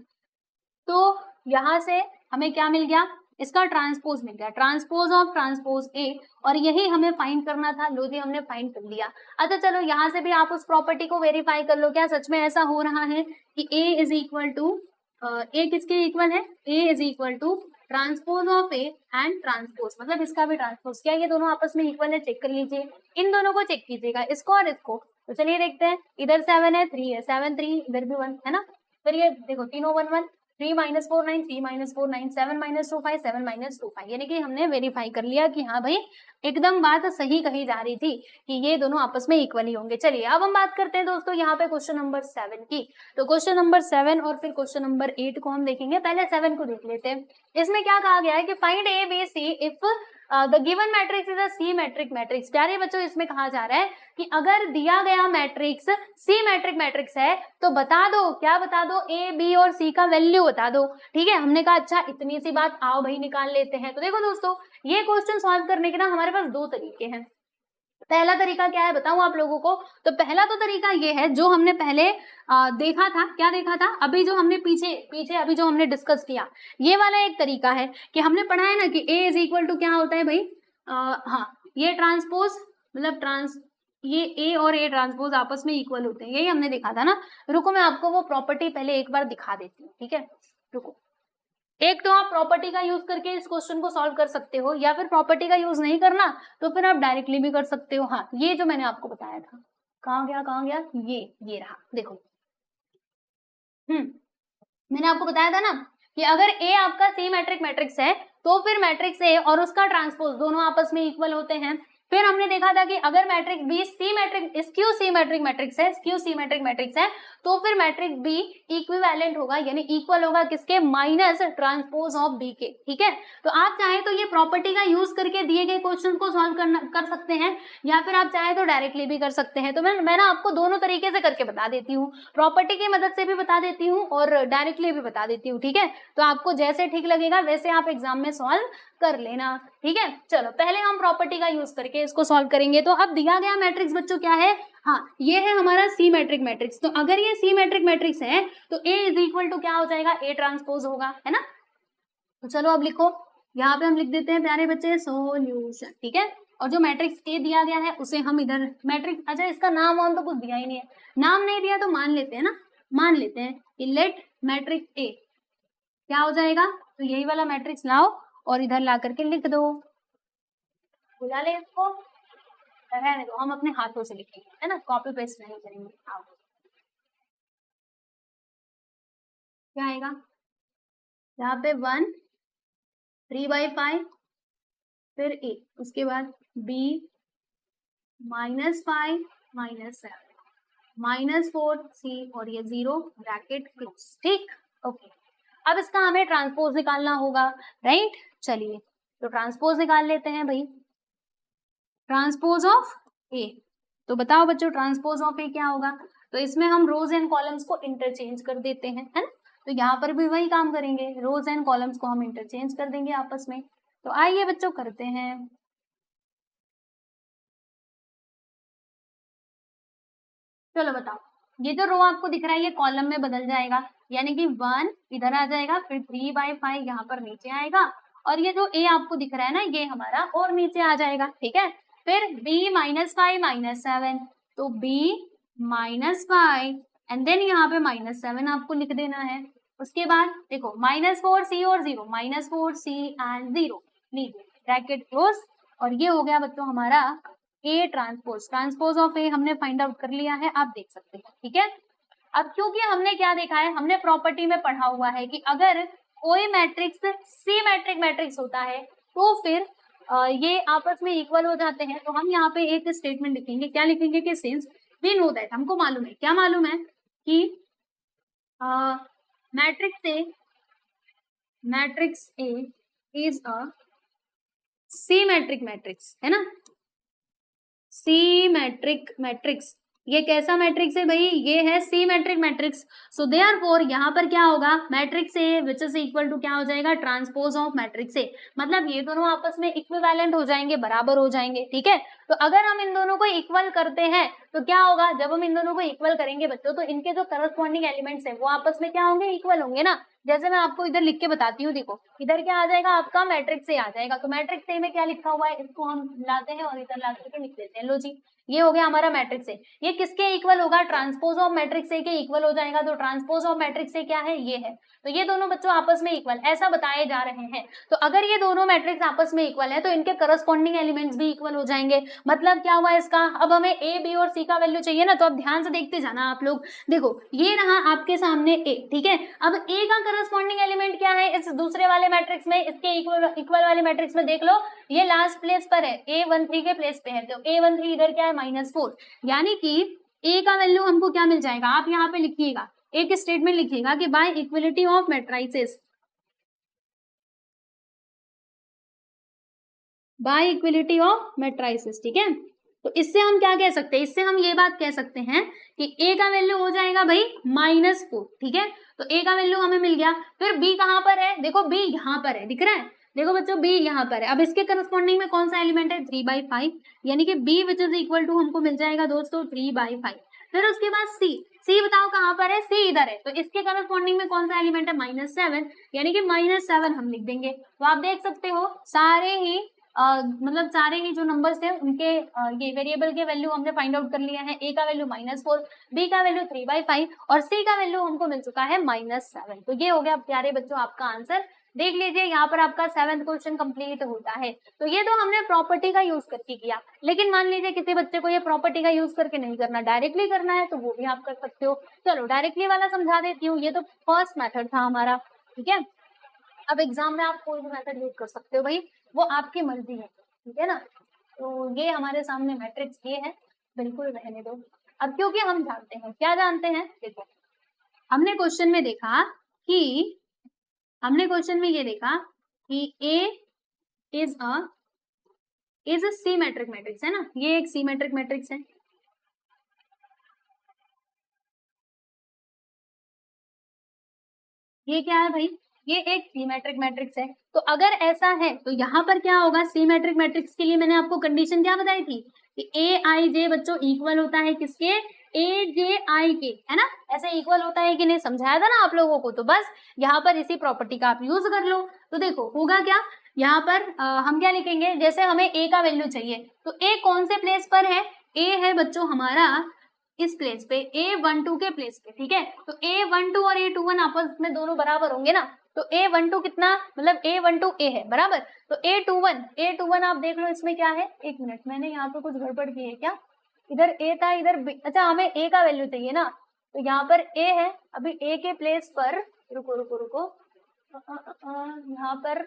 तो यहाँ से हमें क्या मिल गया, इसका ट्रांसपोज मिल गया, ट्रांसपोज ऑफ ट्रांसपोज ए, और यही हमें फाइंड करना था। लो जी हमने फाइंड कर लिया। अच्छा चलो यहाँ से भी आप उस प्रॉपर्टी को वेरीफाई कर लो, क्या सच में ऐसा हो रहा है कि A is equal to, A किसके इक्वल है, A is equal to transpose of A and transpose, मतलब इसका भी ट्रांसपोज, क्या ये दोनों आपस में इक्वल है, चेक कर लीजिए। इन दोनों को चेक कीजिएगा, इसको और इसको। तो चलिए देखते हैं, इधर 7 है 3 है, 7 3, इधर भी 1 है ना। फिर ये देखो तीनों 1 1, 3 - 4 9, 3 - 4 9, 7 - 2 5, 7 - 2 5, यानी कि हमने वेरीफाई कर लिया कि हाँ भाई एकदम बात सही कही जा रही थी कि ये दोनों आपस में इक्वल ही होंगे। चलिए अब हम बात करते हैं दोस्तों यहाँ पे क्वेश्चन नंबर 7 की। तो क्वेश्चन नंबर 7 और फिर क्वेश्चन नंबर 8 को हम देखेंगे, पहले 7 को देख लेते हैं। इसमें क्या कहा गया है कि find A B C if the given matrix is a symmetric matrix. प्यारे बच्चों इसमें कहा जा रहा है कि अगर दिया गया मैट्रिक्स सिमेट्रिक मैट्रिक्स है तो बता दो, क्या बता दो, ए बी और सी का वैल्यू बता दो, ठीक है। हमने कहा अच्छा इतनी सी बात, आओ भाई निकाल लेते हैं। तो देखो दोस्तों ये क्वेश्चन सॉल्व करने के ना हमारे पास दो तरीके हैं। पहला तरीका क्या है बताऊं आप लोगों को, तो पहला तो तरीका ये है जो हमने पहले देखा था, क्या देखा था, अभी जो हमने पीछे अभी जो हमने डिस्कस किया, ये वाला एक तरीका है कि हमने पढ़ा है ना कि ए इज इक्वल टू क्या होता है भाई, हाँ ये ट्रांसपोज, मतलब ये ए और ए ट्रांसपोज आपस में इक्वल होते हैं, यही हमने देखा था ना। रुको मैं आपको वो प्रॉपर्टी पहले एक बार दिखा देती हूँ, ठीक है। रुको, एक तो आप प्रॉपर्टी का यूज करके इस क्वेश्चन को सॉल्व कर सकते हो, या फिर प्रॉपर्टी का यूज नहीं करना तो फिर आप डायरेक्टली भी कर सकते हो। हाँ ये जो मैंने आपको बताया था, कहाँ गया, ये रहा देखो। मैंने आपको बताया था ना कि अगर ए आपका सिमेट्रिक मैट्रिक्स है तो फिर मैट्रिक्स ए और उसका ट्रांसपोज दोनों आपस में इक्वल होते हैं। फिर हमने देखा था कि अगर matrix B skew symmetric matrix है तो फिर मैट्रिक्स बी इक्विवेलेंट होगा, यानी इक्वल होगा किसके, माइनस ट्रांसपोज ऑफ बी के, ठीक है। तो आप चाहे तो ये प्रॉपर्टी का यूज करके दिए गए क्वेश्चन को सॉल्व कर सकते हैं, या फिर आप चाहे तो डायरेक्टली भी कर सकते हैं। तो मैं ना आपको दोनों तरीके से करके बता देती हूँ, प्रॉपर्टी की मदद से भी बता देती हूँ और डायरेक्टली भी बता देती हूँ, ठीक है। तो आपको जैसे ठीक लगेगा वैसे आप एग्जाम में सॉल्व कर लेना, ठीक है। चलो पहले हम प्रॉपर्टी का यूज करके इसको सॉल्व करेंगे। तो अब दिया गया मैट्रिक्स बच्चों क्या है, हाँ ये है हमारा सिमेट्रिक मैट्रिक्स। तो अगर ये सिमेट्रिक मैट्रिक्स है तो ए इज इक्वल टू क्या हो जाएगा, ए ट्रांसपोज होगा, है ना। तो चलो अब लिखो, यहाँ पे हम लिख देते हैं प्यारे बच्चे सोल्यूशन, ठीक है। और जो मैट्रिक्स ए दिया गया है उसे हम इधर मैट्रिक्स, अच्छा इसका नाम वाम तो कुछ दिया ही नहीं है, नाम नहीं दिया तो मान लेते हैं ना, मान लेते हैं कि लेट मैट्रिक्स ए क्या हो जाएगा, तो यही वाला मैट्रिक्स लाओ और इधर ला करके लिख दो, बुला ले इसको, रहने दो हम अपने हाथों से लिखेंगे, है ना, कॉपी पेस्ट नहीं करेंगे। आओ क्या आएगा, यहाँ पे 1 3/5, फिर ए, उसके बाद b -5 -7 -4 c और ये 0 ब्रैकेट क्लोज, ठीक, ओके। अब इसका हमें ट्रांसपोज निकालना होगा, राइट। चलिए तो ट्रांसपोज निकाल लेते हैं भाई, ट्रांसपोज ऑफ ए। तो बताओ बच्चों ट्रांसपोज ऑफ ए क्या होगा, तो इसमें हम रोज एंड कॉलम्स को इंटरचेंज कर देते हैं, है ना। तो यहाँ पर भी वही काम करेंगे, रोज एंड कॉलम्स को हम इंटरचेंज कर देंगे आपस में। तो आइए बच्चों करते हैं, चलो बताओ, ये जो रो आपको दिख रहा है ये कॉलम में बदल जाएगा, यानी कि 1 इधर आ जाएगा, फिर 3/5 यहाँ पर नीचे आएगा, और ये जो a आपको दिख रहा है ना ये हमारा और नीचे आ जाएगा, ठीक है। फिर b -5 -7, तो b -5 एंड देन यहाँ पे -7 आपको लिख देना है। उसके बाद देखो -4c और 0, -4c एंड 0, लीजिए ब्रैकेट क्लोज, और ये हो गया बच्चों हमारा ए ट्रांसपोज ऑफ ए हमने फाइंड आउट कर लिया है, आप देख सकते हैं, ठीक है। अब क्योंकि हमने क्या देखा है, हमने प्रॉपर्टी में पढ़ा हुआ है कि अगर कोई मैट्रिक्स सिमेट्रिक मैट्रिक्स होता है तो फिर ये आपस में इक्वल हो जाते हैं। तो हम यहाँ पे एक स्टेटमेंट लिखेंगे, क्या लिखेंगे कि सिंस वी नो दैट, हमको मालूम है, क्या मालूम है कि matrix A is a symmetric matrix, है ना, सिमेट्रिक मैट्रिक्स। ये कैसा मैट्रिक्स है भाई, ये है सिमेट्रिक मैट्रिक्स। सो देयरफॉर यहाँ पर क्या होगा, matrix A which is equal to क्या हो जाएगा, ट्रांसपोज ऑफ मैट्रिक्स ए, मतलब ये दोनों आपस में इक्विवेलेंट हो जाएंगे, बराबर हो जाएंगे, ठीक है। तो अगर हम इन दोनों को इक्वल करते हैं तो क्या होगा, जब हम इन दोनों को इक्वल करेंगे बच्चों तो इनके जो करस्पॉन्डिंग एलिमेंट्स है वो आपस में क्या होंगे, इक्वल होंगे ना। जैसे मैं आपको इधर लिख के बताती हूँ, देखो इधर क्या आ जाएगा आपका, मैट्रिक्स ए आ जाएगा, तो मैट्रिक्स ए में क्या लिखा हुआ है इसको हम लाते हैं और इधर ला करके लिख देते हैं, लो जी ये हो गया हमारा मैट्रिक्स ए। ये किसके इक्वल होगा, ट्रांसपोज ऑफ मैट्रिक्स ए के इक्वल हो जाएगा। तो ट्रांसपोज ऑफ मैट्रिक्स ए क्या है, ये है, तो ये दोनों बच्चों आपस में इक्वल ऐसा बताए जा रहे हैं। तो अगर ये दोनों मैट्रिक्स आपस में इक्वल है तो इनके करस्पॉन्डिंग एलिमेंट्स भी इक्वल हो जाएंगे। मतलब क्या हुआ इसका, अब हमें ए बी और सी का वैल्यू चाहिए ना, तो अब ध्यान से देखते जाना आप लोग। देखो ये रहा आपके सामने ए, ठीक है। अब ए का करस्पॉन्डिंग एलिमेंट क्या है इस दूसरे वाले मैट्रिक्स में, इसके इक्वल वाले मैट्रिक्स में देख लो, ये लास्ट प्लेस पर है, A13 के प्लेस पे है, तो A13 इधर क्या है -4, यानी कि A का वैल्यू हमको क्या मिल जाएगा, आप यहाँ पे लिखिएगा, एक स्टेटमेंट लिखिएगा कि bye equality of matrices, bye equality of matrices, ठीक है। तो इससे हम क्या कह सकते हैं, इससे हम ये बात कह सकते हैं कि A का वैल्यू हो जाएगा भाई -4, ठीक है। तो A का वैल्यू हमें मिल गया। फिर B कहाँ पर है, देखो B यहाँ पर है, दिख रहा है, देखो बच्चों B यहाँ पर है। अब इसके करस्पॉन्डिंग में कौन सा एलिमेंट है, 3/5, यानी कि B which is equal to हमको मिल जाएगा दोस्तों 3/5। फिर उसके बाद C बताओ कहाँ पर है, C इधर है, तो इसके करस्पॉन्डिंग में कौन सा एलिमेंट है, -7, यानी कि -7 हम लिख देंगे। तो आप देख सकते हो सारे ही मतलब सारे ही जो नंबर्स थे उनके ये वेरिएबल के वैल्यू हमने फाइंड आउट कर लिया है। ए का वैल्यू -4, बी का वैल्यू 3/5 और सी का वैल्यू हमको मिल चुका है -7। तो ये हो गया प्यारे बच्चों आपका आंसर। देख लीजिए यहाँ पर आपका 7th क्वेश्चन कंप्लीट होता है। तो ये तो हमने प्रॉपर्टी का यूज करके किया, लेकिन मान लीजिए किसी बच्चे को ये प्रॉपर्टी का यूज करके नहीं करना, डायरेक्टली करना है तो वो भी आप कर सकते हो। चलो डायरेक्टली वाला समझा देती हूँ, ये तो फर्स्ट मेथड था हमारा, ठीक है। अब एग्जाम में आप कोई भी मेथड यूज कर सकते हो भाई, वो आपकी मर्जी है, ठीक है ना। तो ये हमारे सामने मैट्रिक्स ये है, बिल्कुल रहने दो। अब क्योंकि हम जानते हैं, क्या जानते हैं, देखो हमने क्वेश्चन में देखा कि हमने क्वेश्चन में ये देखा कि A is a symmetric matrix, है ना, ये एक सिमेट्रिक मैट्रिक्स है। ये क्या है भाई, ये एक सिमेट्रिक मैट्रिक्स है। तो अगर ऐसा है तो यहाँ पर क्या होगा, सिमेट्रिक मैट्रिक्स के लिए मैंने आपको कंडीशन क्या बताई थी कि ए आई जे बच्चों इक्वल होता है किसके, ए जे आई के, है ना। ऐसे इक्वल होता है कि नहीं, समझाया था ना आप लोगों को। तो बस यहाँ पर इसी प्रॉपर्टी का आप यूज कर लो। तो देखो होगा क्या, यहाँ पर हम क्या लिखेंगे, जैसे हमें ए का वैल्यू चाहिए तो ए कौन से प्लेस पर है, ए है बच्चों हमारा इस प्लेस पे, A12 के प्लेस पे, ठीक है। तो A12 और A21 आपस में दोनों बराबर होंगे ना, तो A12 कितना, मतलब A12 A है बराबर, तो A21 आप देख लो इसमें क्या है, एक मिनट मैंने यहाँ पे कुछ गड़बड़ की है क्या, इधर A था इधर B, अच्छा हमें A का वैल्यू चाहिए ना, तो यहाँ पर A है, अभी A के प्लेस पर रुको रुको रुको यहाँ पर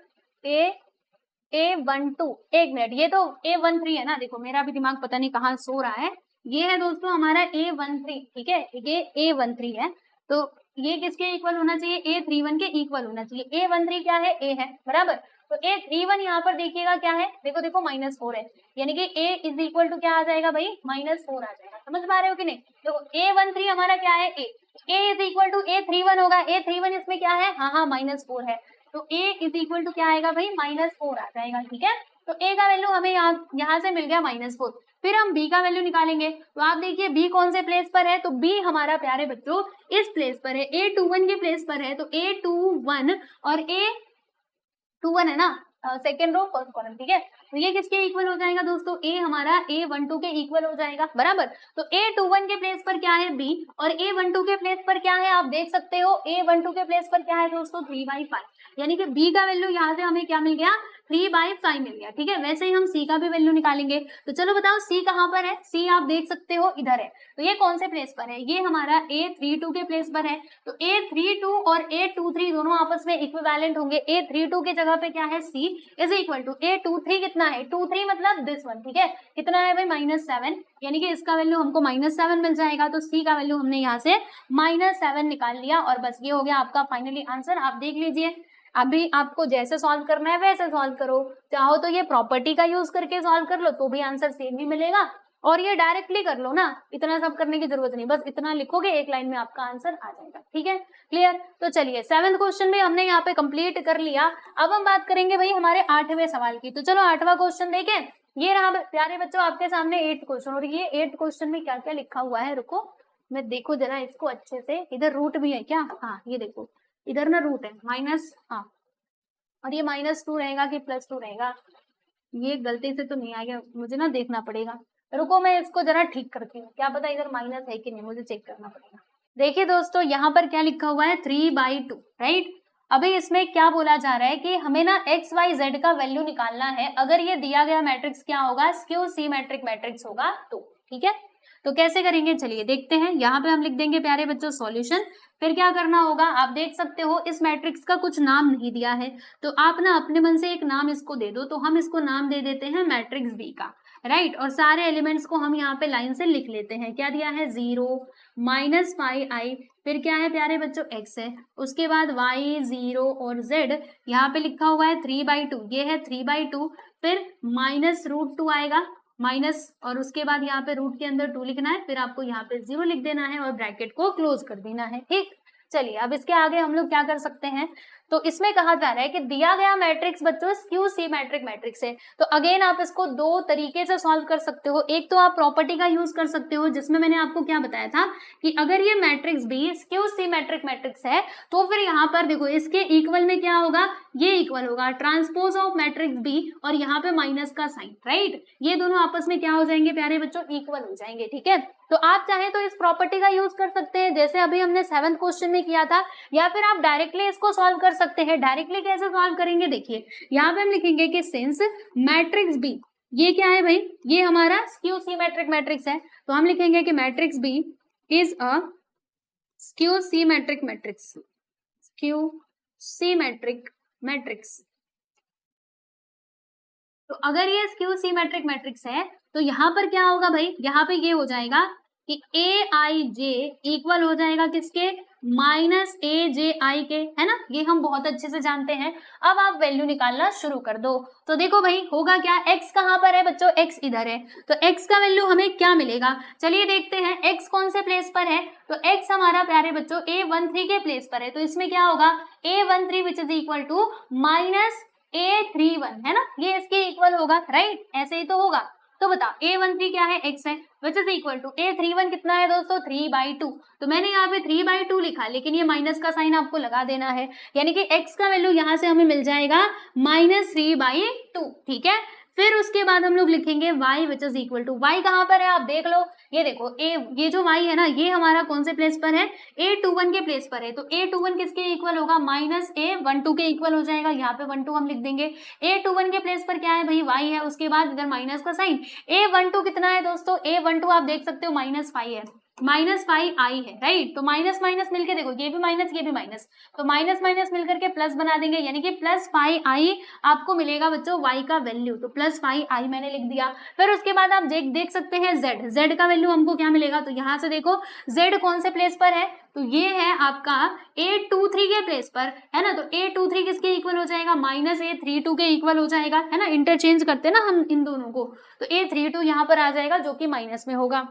A12, एक मिनट, ये तो A13 है ना, देखो मेरा भी दिमाग पता नहीं कहाँ सो रहा है। ये है दोस्तों हमारा A13, ठीक है, ये A13 है। तो ये किसके इक्वल होना चाहिए, A31 के इक्वल होना चाहिए। A13 क्या है, A है बराबर, तो A31 यहाँ पर देखिएगा क्या है, देखो देखो -4 है, यानी कि A इज इक्वल टू क्या आ जाएगा भाई, -4 आ जाएगा। समझ पा रहे हो कि नहीं, देखो A13 हमारा क्या है, A is equal to A31 होगा, A31 इसमें क्या है, हाँ हाँ -4 है, तो A इज इक्वल टू क्या आएगा भाई, -4 आ जाएगा, ठीक है। तो ए का वैल्यू हमें यहाँ से मिल गया -4। फिर हम बी का वैल्यू निकालेंगे, तो आप देखिए बी कौन से प्लेस पर है, तो बी हमारा प्यारे बच्चों इस प्लेस पर है, A21 के प्लेस पर है। तो A21 और A21 है ना, सेकेंड रो फर्स्ट कॉलम, ठीक है। तो ये किसके इक्वल हो जाएगा दोस्तों, ए हमारा A12 के इक्वल हो जाएगा, बराबर। तो A21 के प्लेस पर क्या है बी, और A12 के प्लेस पर क्या है, आप देख सकते हो A12 के प्लेस पर क्या है दोस्तों 3/5, यानी कि बी का वैल्यू यहाँ से हमें क्या मिल गया 3/5 मिल गया, ठीक है। वैसे ही हम सी का भी वैल्यू निकालेंगे, तो चलो बताओ सी कहाँ पर है, सी आप देख सकते हो इधर है। तो ये कौन से प्लेस पर है, ये हमारा A32 के प्लेस पर है। तो A32 और A23 दोनों आपस में इक्विवेलेंट होंगे। A32 की जगह पे क्या है C is equal to A23 कितना है 23 मतलब दिस वन, ठीक है। कितना है भाई -7, यानी कि इसका वैल्यू हमको -7 मिल जाएगा। तो C का वैल्यू हमने यहाँ से -7 निकाल लिया, और बस ये हो गया आपका फाइनली आंसर। आप देख लीजिए, अभी आपको जैसे सॉल्व करना है वैसे सॉल्व करो, चाहो तो ये प्रॉपर्टी का यूज करके सॉल्व कर लो तो भी आंसर सेम ही मिलेगा, और ये डायरेक्टली कर लो ना, इतना सब करने की जरूरत नहीं, बस इतना लिखोगे एक लाइन में आपका आंसर आ जाएगा, ठीक है। क्लियर। तो चलिए 7th क्वेश्चन भी हमने यहाँ पे कंप्लीट कर लिया। अब हम बात करेंगे भाई हमारे 8वें सवाल की। तो चलो 8वां क्वेश्चन देखें। ये रहा प्यारे बच्चों आपके सामने 8th क्वेश्चन, और ये 8th क्वेश्चन में क्या क्या लिखा हुआ है, रुको मैं देखो जरा इसको अच्छे से। इधर रूट भी है क्या, हाँ ये देखो इधर ना रूट है माइनस, हाँ, और ये -2 रहेगा कि +2 रहेगा, ये गलती से तो नहीं आ गया, मुझे ना देखना पड़ेगा, रुको मैं इसको जरा ठीक करती हूँ, क्या पता इधर माइनस है कि नहीं, मुझे चेक करना पड़ेगा। देखिए दोस्तों यहाँ पर क्या लिखा हुआ है 3/2, राइट। अभी इसमें क्या बोला जा रहा है कि हमें ना एक्स वाई जेड का वैल्यू निकालना है, अगर ये दिया गया मैट्रिक्स क्या होगा, स्क्यू सिमेट्रिक मैट्रिक्स होगा तो, ठीक है। तो कैसे करेंगे चलिए देखते हैं। यहाँ पे हम लिख देंगे प्यारे बच्चों सॉल्यूशन। फिर क्या करना होगा, आप देख सकते हो इस मैट्रिक्स का कुछ नाम नहीं दिया है, तो आप ना अपने मन से एक नाम इसको दे दो। तो हम इसको नाम दे देते हैं मैट्रिक्स बी का, राइट। और सारे एलिमेंट्स को हम यहाँ पे लाइन से लिख लेते हैं। क्या दिया है 0 -5i, फिर क्या है प्यारे बच्चों x है, उसके बाद y 0 और z यहाँ पे लिखा हुआ है 3/2, ये है 3/2। फिर -√2 आएगा माइनस, और उसके बाद यहाँ पे रूट के अंदर 2 लिखना है, फिर आपको यहाँ पे 0 लिख देना है और ब्रैकेट को क्लोज कर देना है, ठीक। चलिए अब इसके आगे हम लोग क्या कर सकते हैं। तो इसमें कहा जा रहा है कि दिया गया मैट्रिक्स बच्चों स्क्यू सिमेट्रिक मैट्रिक्स है। तो अगेन आप इसको दो तरीके से सॉल्व कर सकते हो। एक तो आप प्रॉपर्टी का यूज कर सकते हो, जिसमें मैंने आपको क्या बताया था कि अगर ये matrix B skew symmetric matrix है तो फिर यहाँ पर देखो इसके इक्वल में क्या होगा, ये इक्वल होगा ट्रांसपोज ऑफ मैट्रिक्स बी, और यहाँ पे माइनस का साइन, राइट। ये दोनों आपस में क्या हो जाएंगे प्यारे बच्चों, इक्वल हो जाएंगे, ठीक है। तो आप चाहें तो इस प्रॉपर्टी का यूज कर सकते हैं, जैसे अभी हमने 7th क्वेश्चन में किया था, या फिर आप डायरेक्टली इसको सॉल्व कर सकते हैं। डायरेक्टली कैसे सॉल्व करेंगे, देखिए यहाँ पे हम लिखेंगे कि सिंस मैट्रिक्स बी, ये क्या है भाई, ये हमारा स्क्यू सिमेट्रिक मैट्रिक्स है, तो हम लिखेंगे कि matrix B is a skew symmetric matrix, skew symmetric matrix. तो अगर ये स्क्यू सिमेट्रिक मैट्रिक्स है तो यहाँ पर क्या होगा भाई, यहाँ पे ये हो जाएगा कि aij इक्वल हो जाएगा किसके, -aj के, है ना। ये हम बहुत अच्छे से जानते हैं। अब आप वैल्यू निकालना शुरू कर दो। तो देखो भाई होगा क्या, x कहाँ पर है बच्चों, x इधर है, तो x का वैल्यू हमें क्या मिलेगा, चलिए देखते हैं। x कौन से प्लेस पर है, तो x हमारा प्यारे बच्चों A13 के प्लेस पर है, तो इसमें क्या होगा A13 which is equal to -A31, है ना, ये इसके इक्वल होगा, राइट। ऐसे ही तो होगा। तो बता A13 क्या है, x है, विच इज इक्वल टू A31 कितना है दोस्तों 3/2। तो मैंने यहाँ पे 3/2 लिखा, लेकिन ये माइनस का साइन आपको लगा देना है, यानी कि x का वैल्यू यहाँ से हमें मिल जाएगा -3/2, ठीक है। फिर उसके बाद हम लोग लिखेंगे y which is equal to, y कहाँ पर है आप देख लो, ये देखो ये जो y है ना, ये हमारा कौन से प्लेस पर है, A21 के प्लेस पर है। तो A21 किसके इक्वल होगा, -A12 के इक्वल हो जाएगा, यहाँ पे 12 हम लिख देंगे। A21 के प्लेस पर क्या है भाई, y है, उसके बाद इधर माइनस का साइन। A12 कितना है दोस्तों, A12 आप देख सकते हो -5 है, -5i है, राइट। तो माइनस माइनस मिलके देखो, ये भी माइनस ये भी माइनस, तो माइनस माइनस मिलकर के प्लस बना देंगे, यानी कि +5i आपको मिलेगा बच्चों y का वैल्यू। तो +5i मैंने लिख दिया। फिर उसके बाद आप देख सकते हैं z का वैल्यू हमको क्या मिलेगा, तो यहाँ से देखो z कौन से प्लेस पर है, तो ये है आपका A23 के प्लेस पर, है ना। तो A23 किसके इक्वल हो जाएगा, -A32 के इक्वल हो जाएगा, है ना। इंटरचेंज करते हैं ना हम इन दोनों को, तो A32 यहाँ पर आ जाएगा जो कि माइनस में होगा।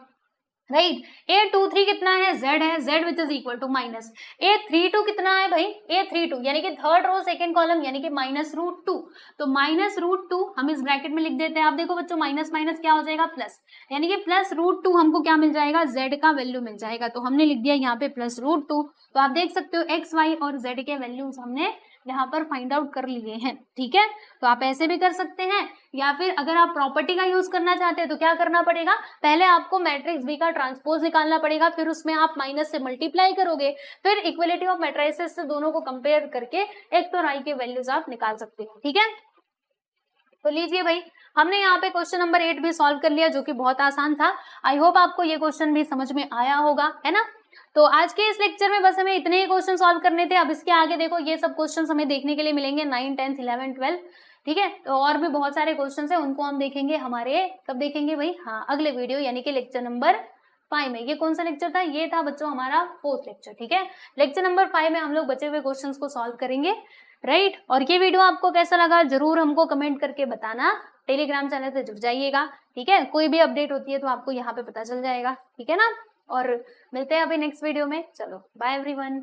राइट। A23 कितना है, z है, z which is equal to minus A32 कितना है भाई, A32 यानी कि थर्ड रो सेकंड कॉलम यानी कि -√2, तो -√2 हम इस ब्रैकेट में लिख देते हैं। आप देखो बच्चों माइनस माइनस क्या हो जाएगा प्लस, यानी कि +√2 हमको क्या मिल जाएगा, z का वैल्यू मिल जाएगा, तो हमने लिख दिया यहाँ पे +√2। तो आप देख सकते हो x y और z के वैल्यूज हमने यहाँ पर फाइंड आउट कर लिए हैं, ठीक है। तो आप ऐसे भी कर सकते हैं, या फिर अगर आप प्रॉपर्टी का यूज करना चाहते हैं तो क्या करना पड़ेगा, पहले आपको मैट्रिक्स बी का ट्रांसपोज निकालना पड़ेगा, फिर उसमें आप माइनस से मल्टीप्लाई करोगे, फिर इक्वलिटी ऑफ मैट्रिसेस से दोनों को कंपेयर करके एक्स और आई के वैल्यूज आप निकाल सकते हो, ठीक है। तो लीजिए भाई, हमने यहाँ पे क्वेश्चन नंबर 8 भी सॉल्व कर लिया, जो कि बहुत आसान था। आई होप आपको ये क्वेश्चन भी समझ में आया होगा, है ना। तो आज के इस लेक्चर में बस हमें इतने ही क्वेश्चन सॉल्व करने थे। अब इसके आगे देखो ये सब क्वेश्चन हमें देखने के लिए मिलेंगे 9, 10, 11, 12, ठीक है। तो और भी बहुत सारे क्वेश्चन है, उनको हम देखेंगे हमारे, कब देखेंगे भाई, हाँ अगले वीडियो यानी कि लेक्चर नंबर 5 में। ये कौन सा लेक्चर था, ये था बच्चों हमारा 4th लेक्चर, ठीक है। लेक्चर नंबर 5 में हम लोग बचे हुए क्वेश्चन को सॉल्व करेंगे, राइट। और ये वीडियो आपको कैसा लगा जरूर हमको कमेंट करके बताना। टेलीग्राम चैनल से जुड़ जाइएगा, ठीक है। कोई भी अपडेट होती है तो आपको यहाँ पे पता चल जाएगा, ठीक है ना। और मिलते हैं अभी नेक्स्ट वीडियो में, चलो बाय एवरीवन।